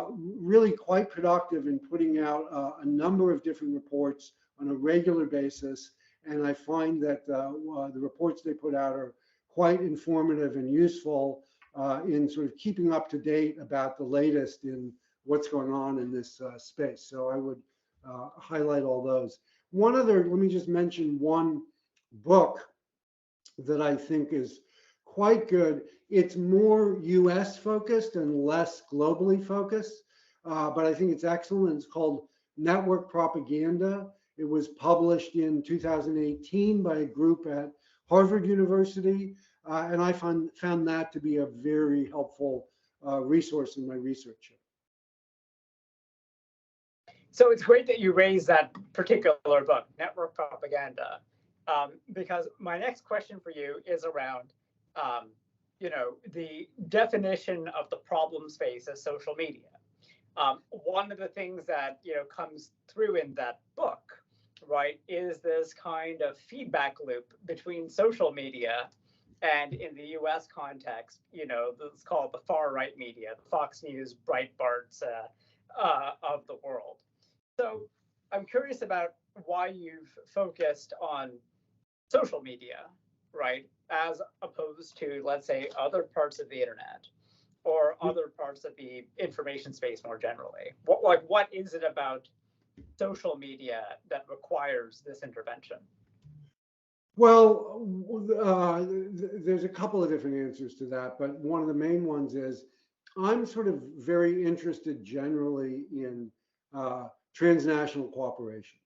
really quite productive in putting out a number of different reports on a regular basis. And I find that the reports they put out are quite informative and useful in sort of keeping up to date about the latest in what's going on in this space. So I would highlight all those. Let me just mention one book that I think is quite good. It's more US focused and less globally focused, but I think it's excellent. It's called Network Propaganda. It was published in 2018 by a group at Harvard University, and I found that to be a very helpful resource in my research.
So it's great that you raised that particular book, Network Propaganda, because my next question for you is around, the definition of the problem space as social media. One of the things that comes through in that book, right, is this kind of feedback loop between social media and, in the U.S. context, let's call it the far right media, the Fox News, Breitbarts of the world. So I'm curious about why you've focused on social media, right, as opposed to, let's say, other parts of the internet or other parts of the information space more generally. What is it about social media that requires this intervention?
Well, there's a couple of different answers to that, but one of the main ones is I'm sort of very interested generally in transnational cooperation.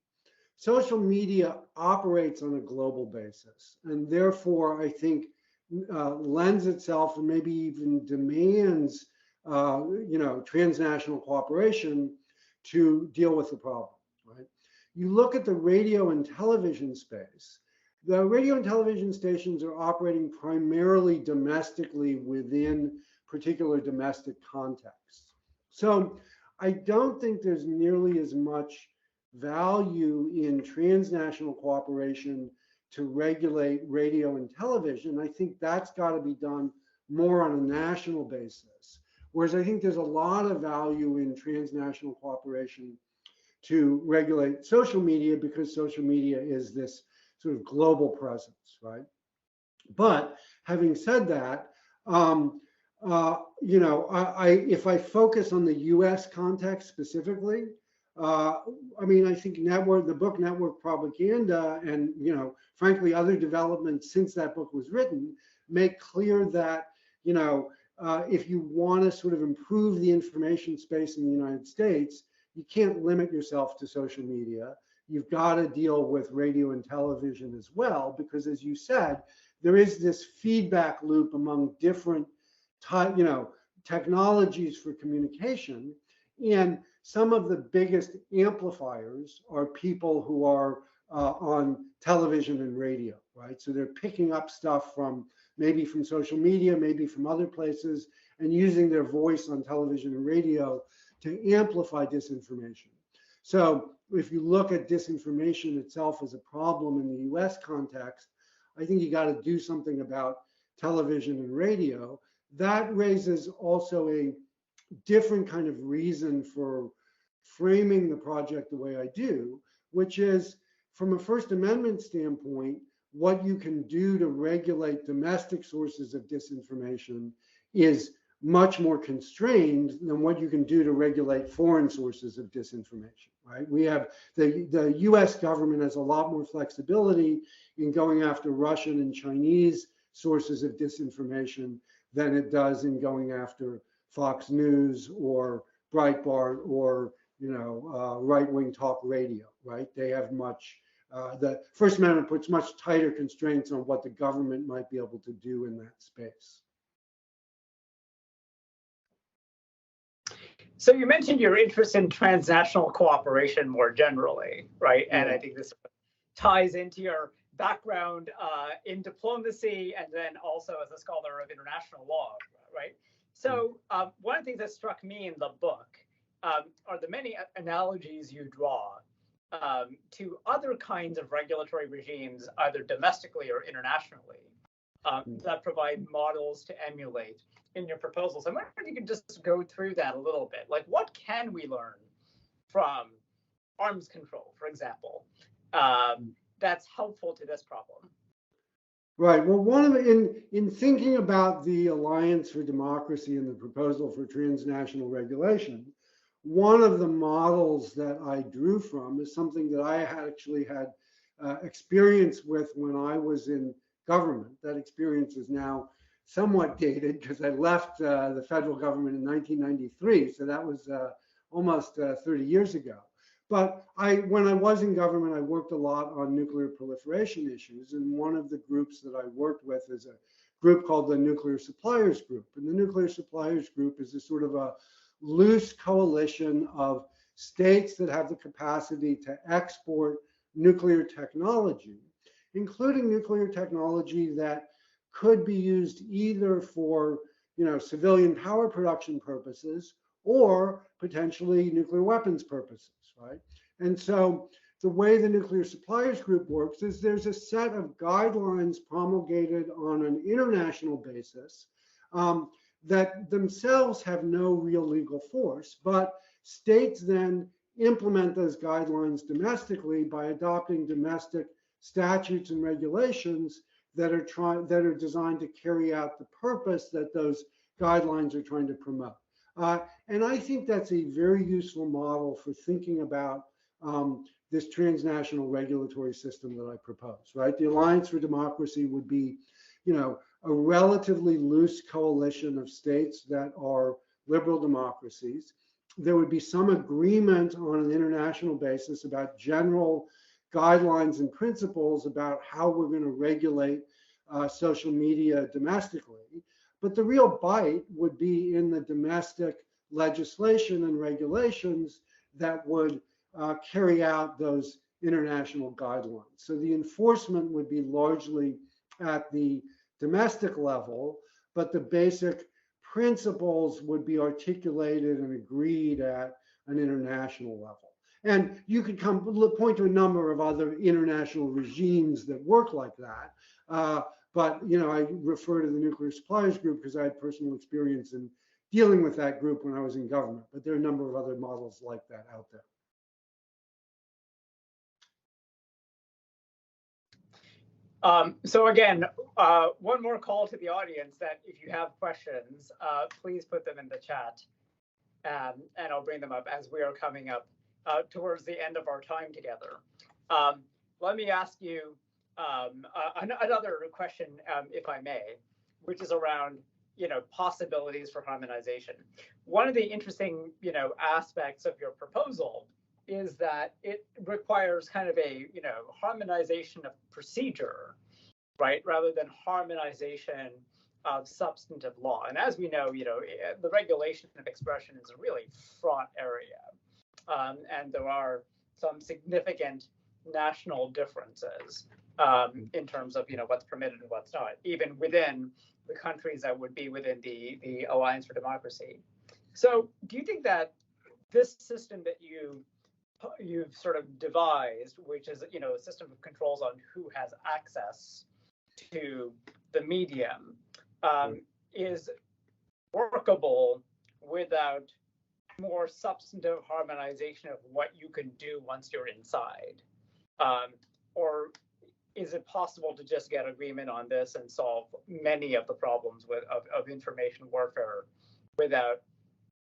Social media operates on a global basis, and therefore I think lends itself and maybe even demands transnational cooperation to deal with the problem, right? You look at the radio and television space. The radio and television stations are operating primarily domestically within particular domestic contexts. So I don't think there's nearly as much value in transnational cooperation to regulate radio and television. I think that's got to be done more on a national basis. Whereas I think there's a lot of value in transnational cooperation to regulate social media, because social media is this sort of global presence, right? But having said that, if I focus on the U.S. context specifically, I mean, I think the book Network Propaganda, and frankly, other developments since that book was written, make clear that if you want to sort of improve the information space in the United States, you can't limit yourself to social media. You've got to deal with radio and television as well, because as you said, there is this feedback loop among different technologies for communication. And some of the biggest amplifiers are people who are on television and radio, right? So they're picking up stuff maybe from social media, maybe from other places, and using their voice on television and radio to amplify disinformation. So if you look at disinformation itself as a problem in the US context, I think you got to do something about television and radio. That raises also a different kind of reason for framing the project the way I do, which is from a First Amendment standpoint, what you can do to regulate domestic sources of disinformation is much more constrained than what you can do to regulate foreign sources of disinformation, right? We have the US government has a lot more flexibility in going after Russian and Chinese sources of disinformation than it does in going after Fox News or Breitbart or right-wing talk radio, right? They have the First Amendment puts much tighter constraints on what the government might be able to do in that space.
So you mentioned your interest in transnational cooperation more generally, right? Yeah. And I think this ties into your background in diplomacy and then also as a scholar of international law, right? So one of the things that struck me in the book are the many analogies you draw to other kinds of regulatory regimes, either domestically or internationally, that provide models to emulate in your proposals. I wonder if you could just go through that a little bit. Like, what can we learn from arms control, for example, that's helpful to this problem?
Right. Well, in thinking about the Alliance for Democracy and the proposal for transnational regulation, one of the models that I drew from is something that I actually had experience with when I was in government. That experience is now somewhat dated because I left the federal government in 1993, so that was almost 30 years ago. But when I was in government, I worked a lot on nuclear proliferation issues, and one of the groups that I worked with is a group called the Nuclear Suppliers Group. And the Nuclear Suppliers Group is a sort of a loose coalition of states that have the capacity to export nuclear technology, including nuclear technology that could be used either for civilian power production purposes or potentially nuclear weapons purposes, right? And so the way the Nuclear Suppliers Group works is there's a set of guidelines promulgated on an international basis that themselves have no real legal force, but states then implement those guidelines domestically by adopting domestic statutes and regulations that are designed to carry out the purpose that those guidelines are trying to promote. And I think that's a very useful model for thinking about this transnational regulatory system that I propose, right? The Alliance for Democracy would be, a relatively loose coalition of states that are liberal democracies. There would be some agreement on an international basis about general guidelines and principles about how we're going to regulate social media domestically. But the real bite would be in the domestic legislation and regulations that would carry out those international guidelines. So the enforcement would be largely at the domestic level, but the basic principles would be articulated and agreed at an international level. And you could point to a number of other international regimes that work like that. But I refer to the Nuclear Suppliers Group because I had personal experience in dealing with that group when I was in government, but there are a number of other models like that out there.
So again, one more call to the audience that if you have questions, please put them in the chat, and I'll bring them up as we are coming up towards the end of our time together. Let me ask you another question, if I may, which is around possibilities for harmonization. One of the interesting aspects of your proposal is that it requires kind of a harmonization of procedure, right, rather than harmonization of substantive law. And as we know, the regulation of expression is a really fraught area, and there are some significant national differences in terms of what's permitted and what's not, even within the countries that would be within the Alliance for Democracy. So, do you think that this system that you've sort of devised, which is a system of controls on who has access to the medium, is workable without more substantive harmonization of what you can do once you're inside? Or is it possible to just get agreement on this and solve many of the problems of information warfare without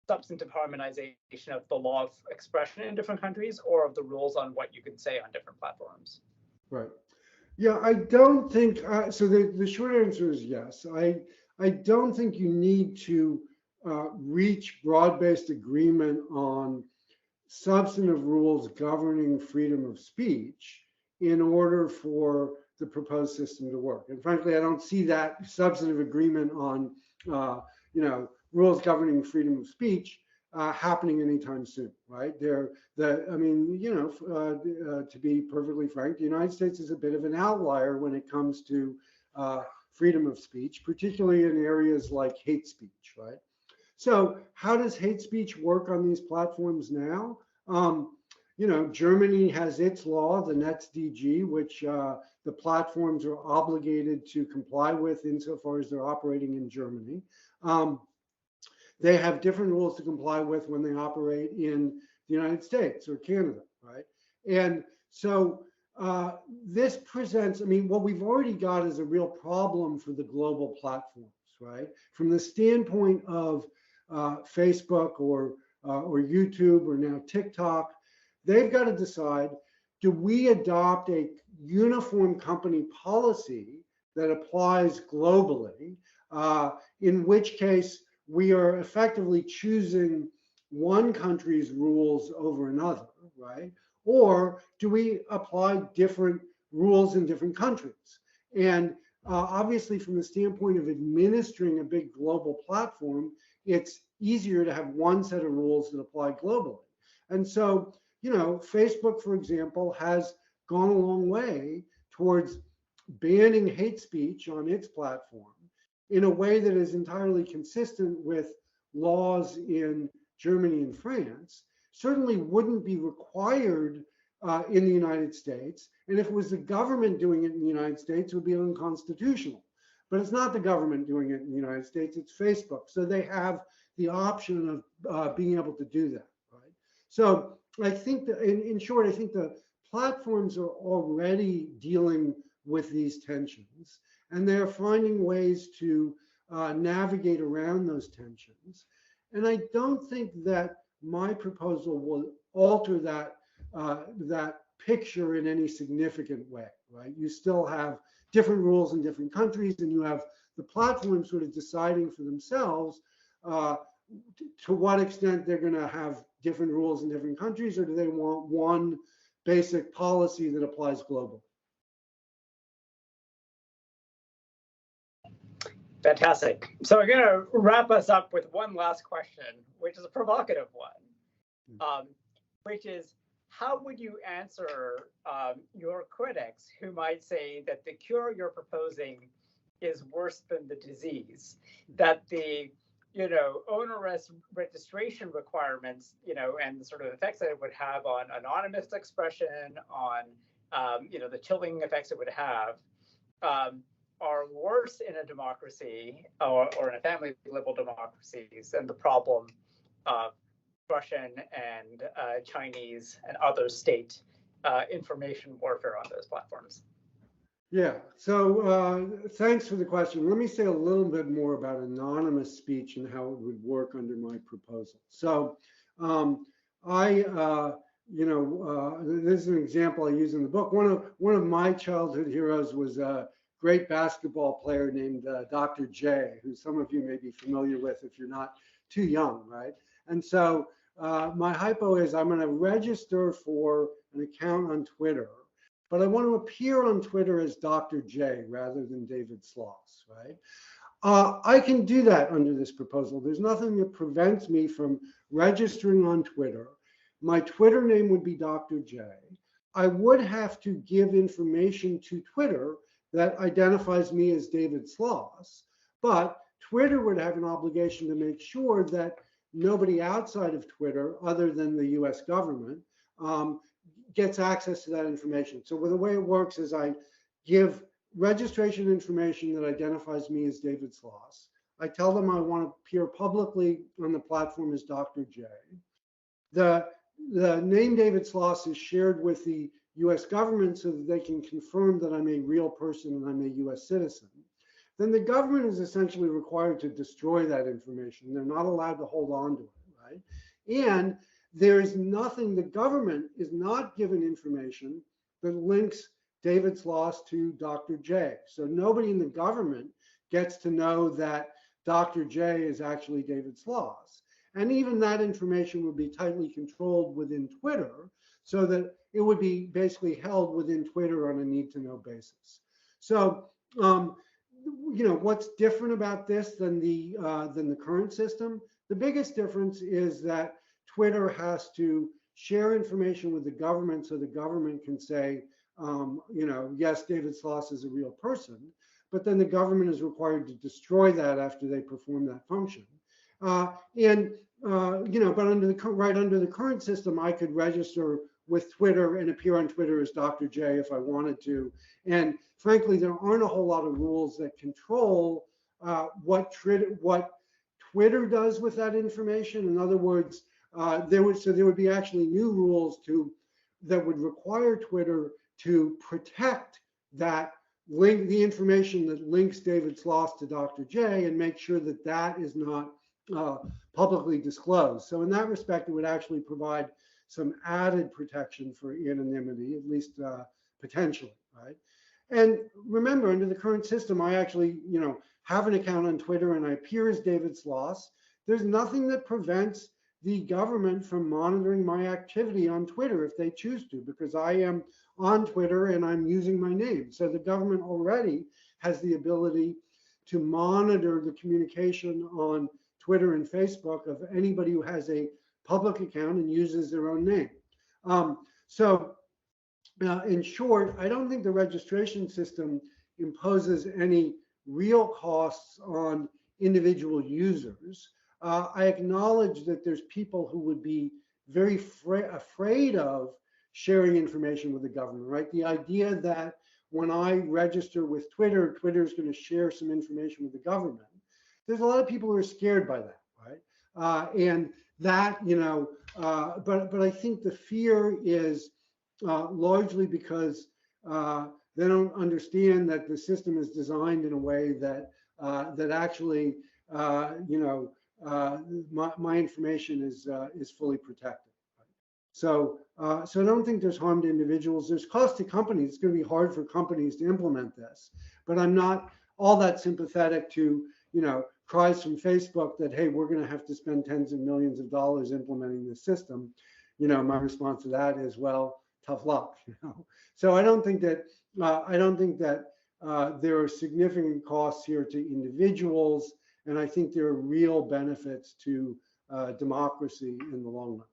substantive harmonization of the law of expression in different countries or of the rules on what you can say on different platforms?
Right. Yeah, I don't think, so the short answer is yes. I don't think you need to reach broad-based agreement on substantive rules governing freedom of speech in order for the proposed system to work. And frankly, I don't see that substantive agreement on, rules governing freedom of speech happening anytime soon, right? To be perfectly frank, the United States is a bit of an outlier when it comes to freedom of speech, particularly in areas like hate speech, right? So how does hate speech work on these platforms now? Germany has its law, the NetzDG, which the platforms are obligated to comply with insofar as they're operating in Germany. They have different rules to comply with when they operate in the United States or Canada, right? And so this presents, what we've already got is a real problem for the global platforms, right? From the standpoint of Facebook or YouTube or now TikTok, they've got to decide, do we adopt a uniform company policy that applies globally, in which case we are effectively choosing one country's rules over another, right? Or do we apply different rules in different countries? And obviously, from the standpoint of administering a big global platform, it's easier to have one set of rules that apply globally. And so, Facebook, for example, has gone a long way towards banning hate speech on its platform in a way that is entirely consistent with laws in Germany and France, certainly wouldn't be required in the United States. And if it was the government doing it in the United States, it would be unconstitutional. But it's not the government doing it in the United States, it's Facebook. So they have the option of being able to do that, right? So I think that, in short, I think the platforms are already dealing with these tensions, and they're finding ways to navigate around those tensions. And I don't think that my proposal will alter that picture in any significant way, right? You still have different rules in different countries, and you have the platform sort of deciding for themselves to what extent they're going to have different rules in different countries, or do they want one basic policy that applies globally?
Fantastic. So we're going to wrap us up with one last question, which is a provocative one, which is, how would you answer your critics who might say that the cure you're proposing is worse than the disease, that the onerous registration requirements, and the sort of effects that it would have on anonymous expression, on, the chilling effects it would have, are worse in a democracy or in a family of liberal democracies than the problem of Russian and Chinese and other state information warfare on those platforms?
Yeah, so thanks for the question. Let me say a little bit more about anonymous speech and how it would work under my proposal. So this is an example I use in the book. One of my childhood heroes was a great basketball player named Dr. J, who some of you may be familiar with if you're not too young, right? And so my hypo is I'm going to register for an account on Twitter, but I want to appear on Twitter as Dr. J rather than David Sloss, right? I can do that under this proposal. There's nothing that prevents me from registering on Twitter. My Twitter name would be Dr. J. I would have to give information to Twitter that identifies me as David Sloss, but Twitter would have an obligation to make sure that nobody outside of Twitter, other than the US government, gets access to that information. So the way it works is I give registration information that identifies me as David Sloss. I tell them I want to appear publicly on the platform as Dr. J. The name David Sloss is shared with the US government so that they can confirm that I'm a real person and I'm a US citizen. Then the government is essentially required to destroy that information. They're not allowed to hold on to it, right? And there is nothing, the government is not given information that links David Sloss to Dr. J. So nobody in the government gets to know that Dr. J is actually David Sloss. And even that information would be tightly controlled within Twitter so that it would be basically held within Twitter on a need-to-know basis. So, what's different about this than the current system? The biggest difference is that Twitter has to share information with the government so the government can say, yes, David Sloss is a real person, but then the government is required to destroy that after they perform that function. But under the current system, I could register with Twitter and appear on Twitter as Dr. J if I wanted to. And frankly, there aren't a whole lot of rules that control what Twitter does with that information. In other words, there would be actually new rules that would require Twitter to protect that link, the information that links David Sloss to Dr. J, and make sure that that is not publicly disclosed. So in that respect, it would actually provide some added protection for anonymity, at least potentially, right? And remember, under the current system, I actually, have an account on Twitter and I appear as David Sloss. There's nothing that prevents the government from monitoring my activity on Twitter if they choose to, because I am on Twitter and I'm using my name. So the government already has the ability to monitor the communication on Twitter and Facebook of anybody who has a public account and uses their own name. In short, I don't think the registration system imposes any real costs on individual users. I acknowledge that there's people who would be very afraid of sharing information with the government, right? The idea that when I register with Twitter, Twitter is going to share some information with the government. There's a lot of people who are scared by that, right? And that, but I think the fear is largely because they don't understand that the system is designed in a way that actually, my information is fully protected. So I don't think there's harm to individuals. There's cost to companies. It's going to be hard for companies to implement this, but I'm not all that sympathetic to, cries from Facebook that, hey, we're going to have to spend tens of millions of dollars implementing this system. My response to that is, well, tough luck. So I don't think that there are significant costs here to individuals, and I think there are real benefits to democracy in the long run.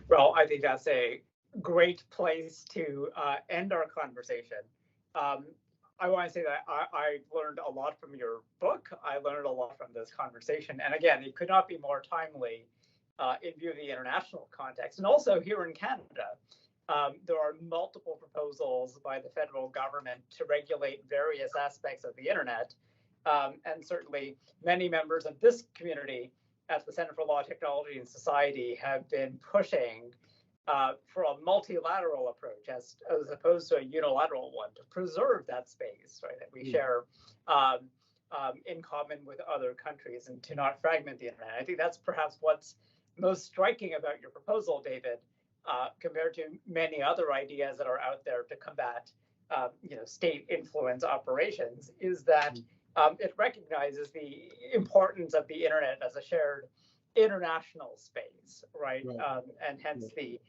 Well, I think that's a great place to end our conversation. I want to say that I learned a lot from your book. I learned a lot from this conversation. And again, it could not be more timely in view of the international context and also here in Canada. there are multiple proposals by the federal government to regulate various aspects of the internet. And certainly many members of this community at the Center for Law, Technology, and Society have been pushing for a multilateral approach as opposed to a unilateral one to preserve that space, right, that we share in common with other countries and to not fragment the internet. I think that's perhaps what's most striking about your proposal, David, compared to many other ideas that are out there to combat, state influence operations, is that it recognizes the importance of the internet as a shared international space, right? And hence the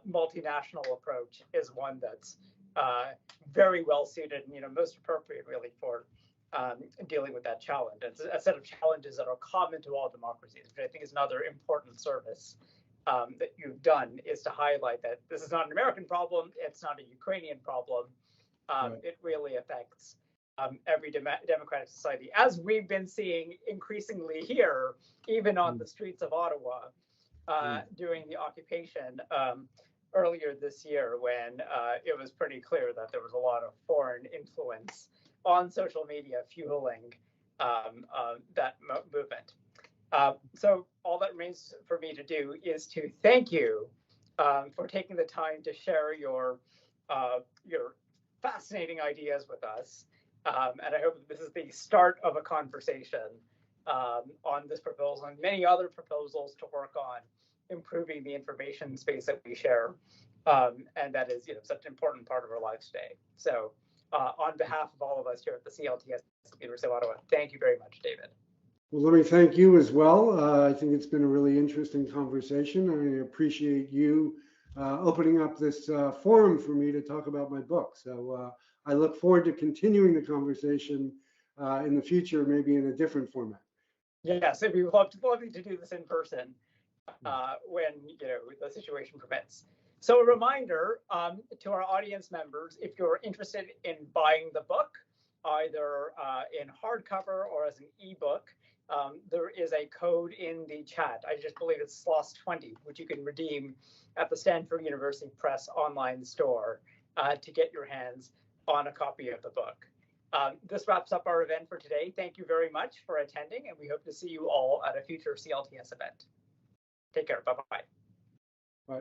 multinational approach is one that's very well suited and most appropriate, really, for dealing with that challenge. It's a set of challenges that are common to all democracies, which I think is another important service that you've done, is to highlight that this is not an American problem, it's not a Ukrainian problem. It really affects every democratic society, as we've been seeing increasingly here, even on the streets of Ottawa during the occupation earlier this year, when it was pretty clear that there was a lot of foreign influence on social media fueling that movement. So all that remains for me to do is to thank you for taking the time to share your fascinating ideas with us. And I hope that this is the start of a conversation on this proposal and many other proposals to work on improving the information space that we share. And that is such an important part of our lives today. So on behalf of all of us here at the CLTS University of Ottawa, thank you very much, David.
Well, let me thank you as well. I think it's been a really interesting conversation. I appreciate you opening up this forum for me to talk about my book. So I look forward to continuing the conversation in the future, maybe in a different format.
Yes, we'd love to do this in person when the situation permits. So a reminder to our audience members, if you're interested in buying the book, either in hardcover or as an ebook, there is a code in the chat. I just believe it's SLOS20, which you can redeem at the Stanford University Press online store to get your hands on a copy of the book. This wraps up our event for today. Thank you very much for attending, and we hope to see you all at a future CLTS event. Take care. Bye-bye.
Bye.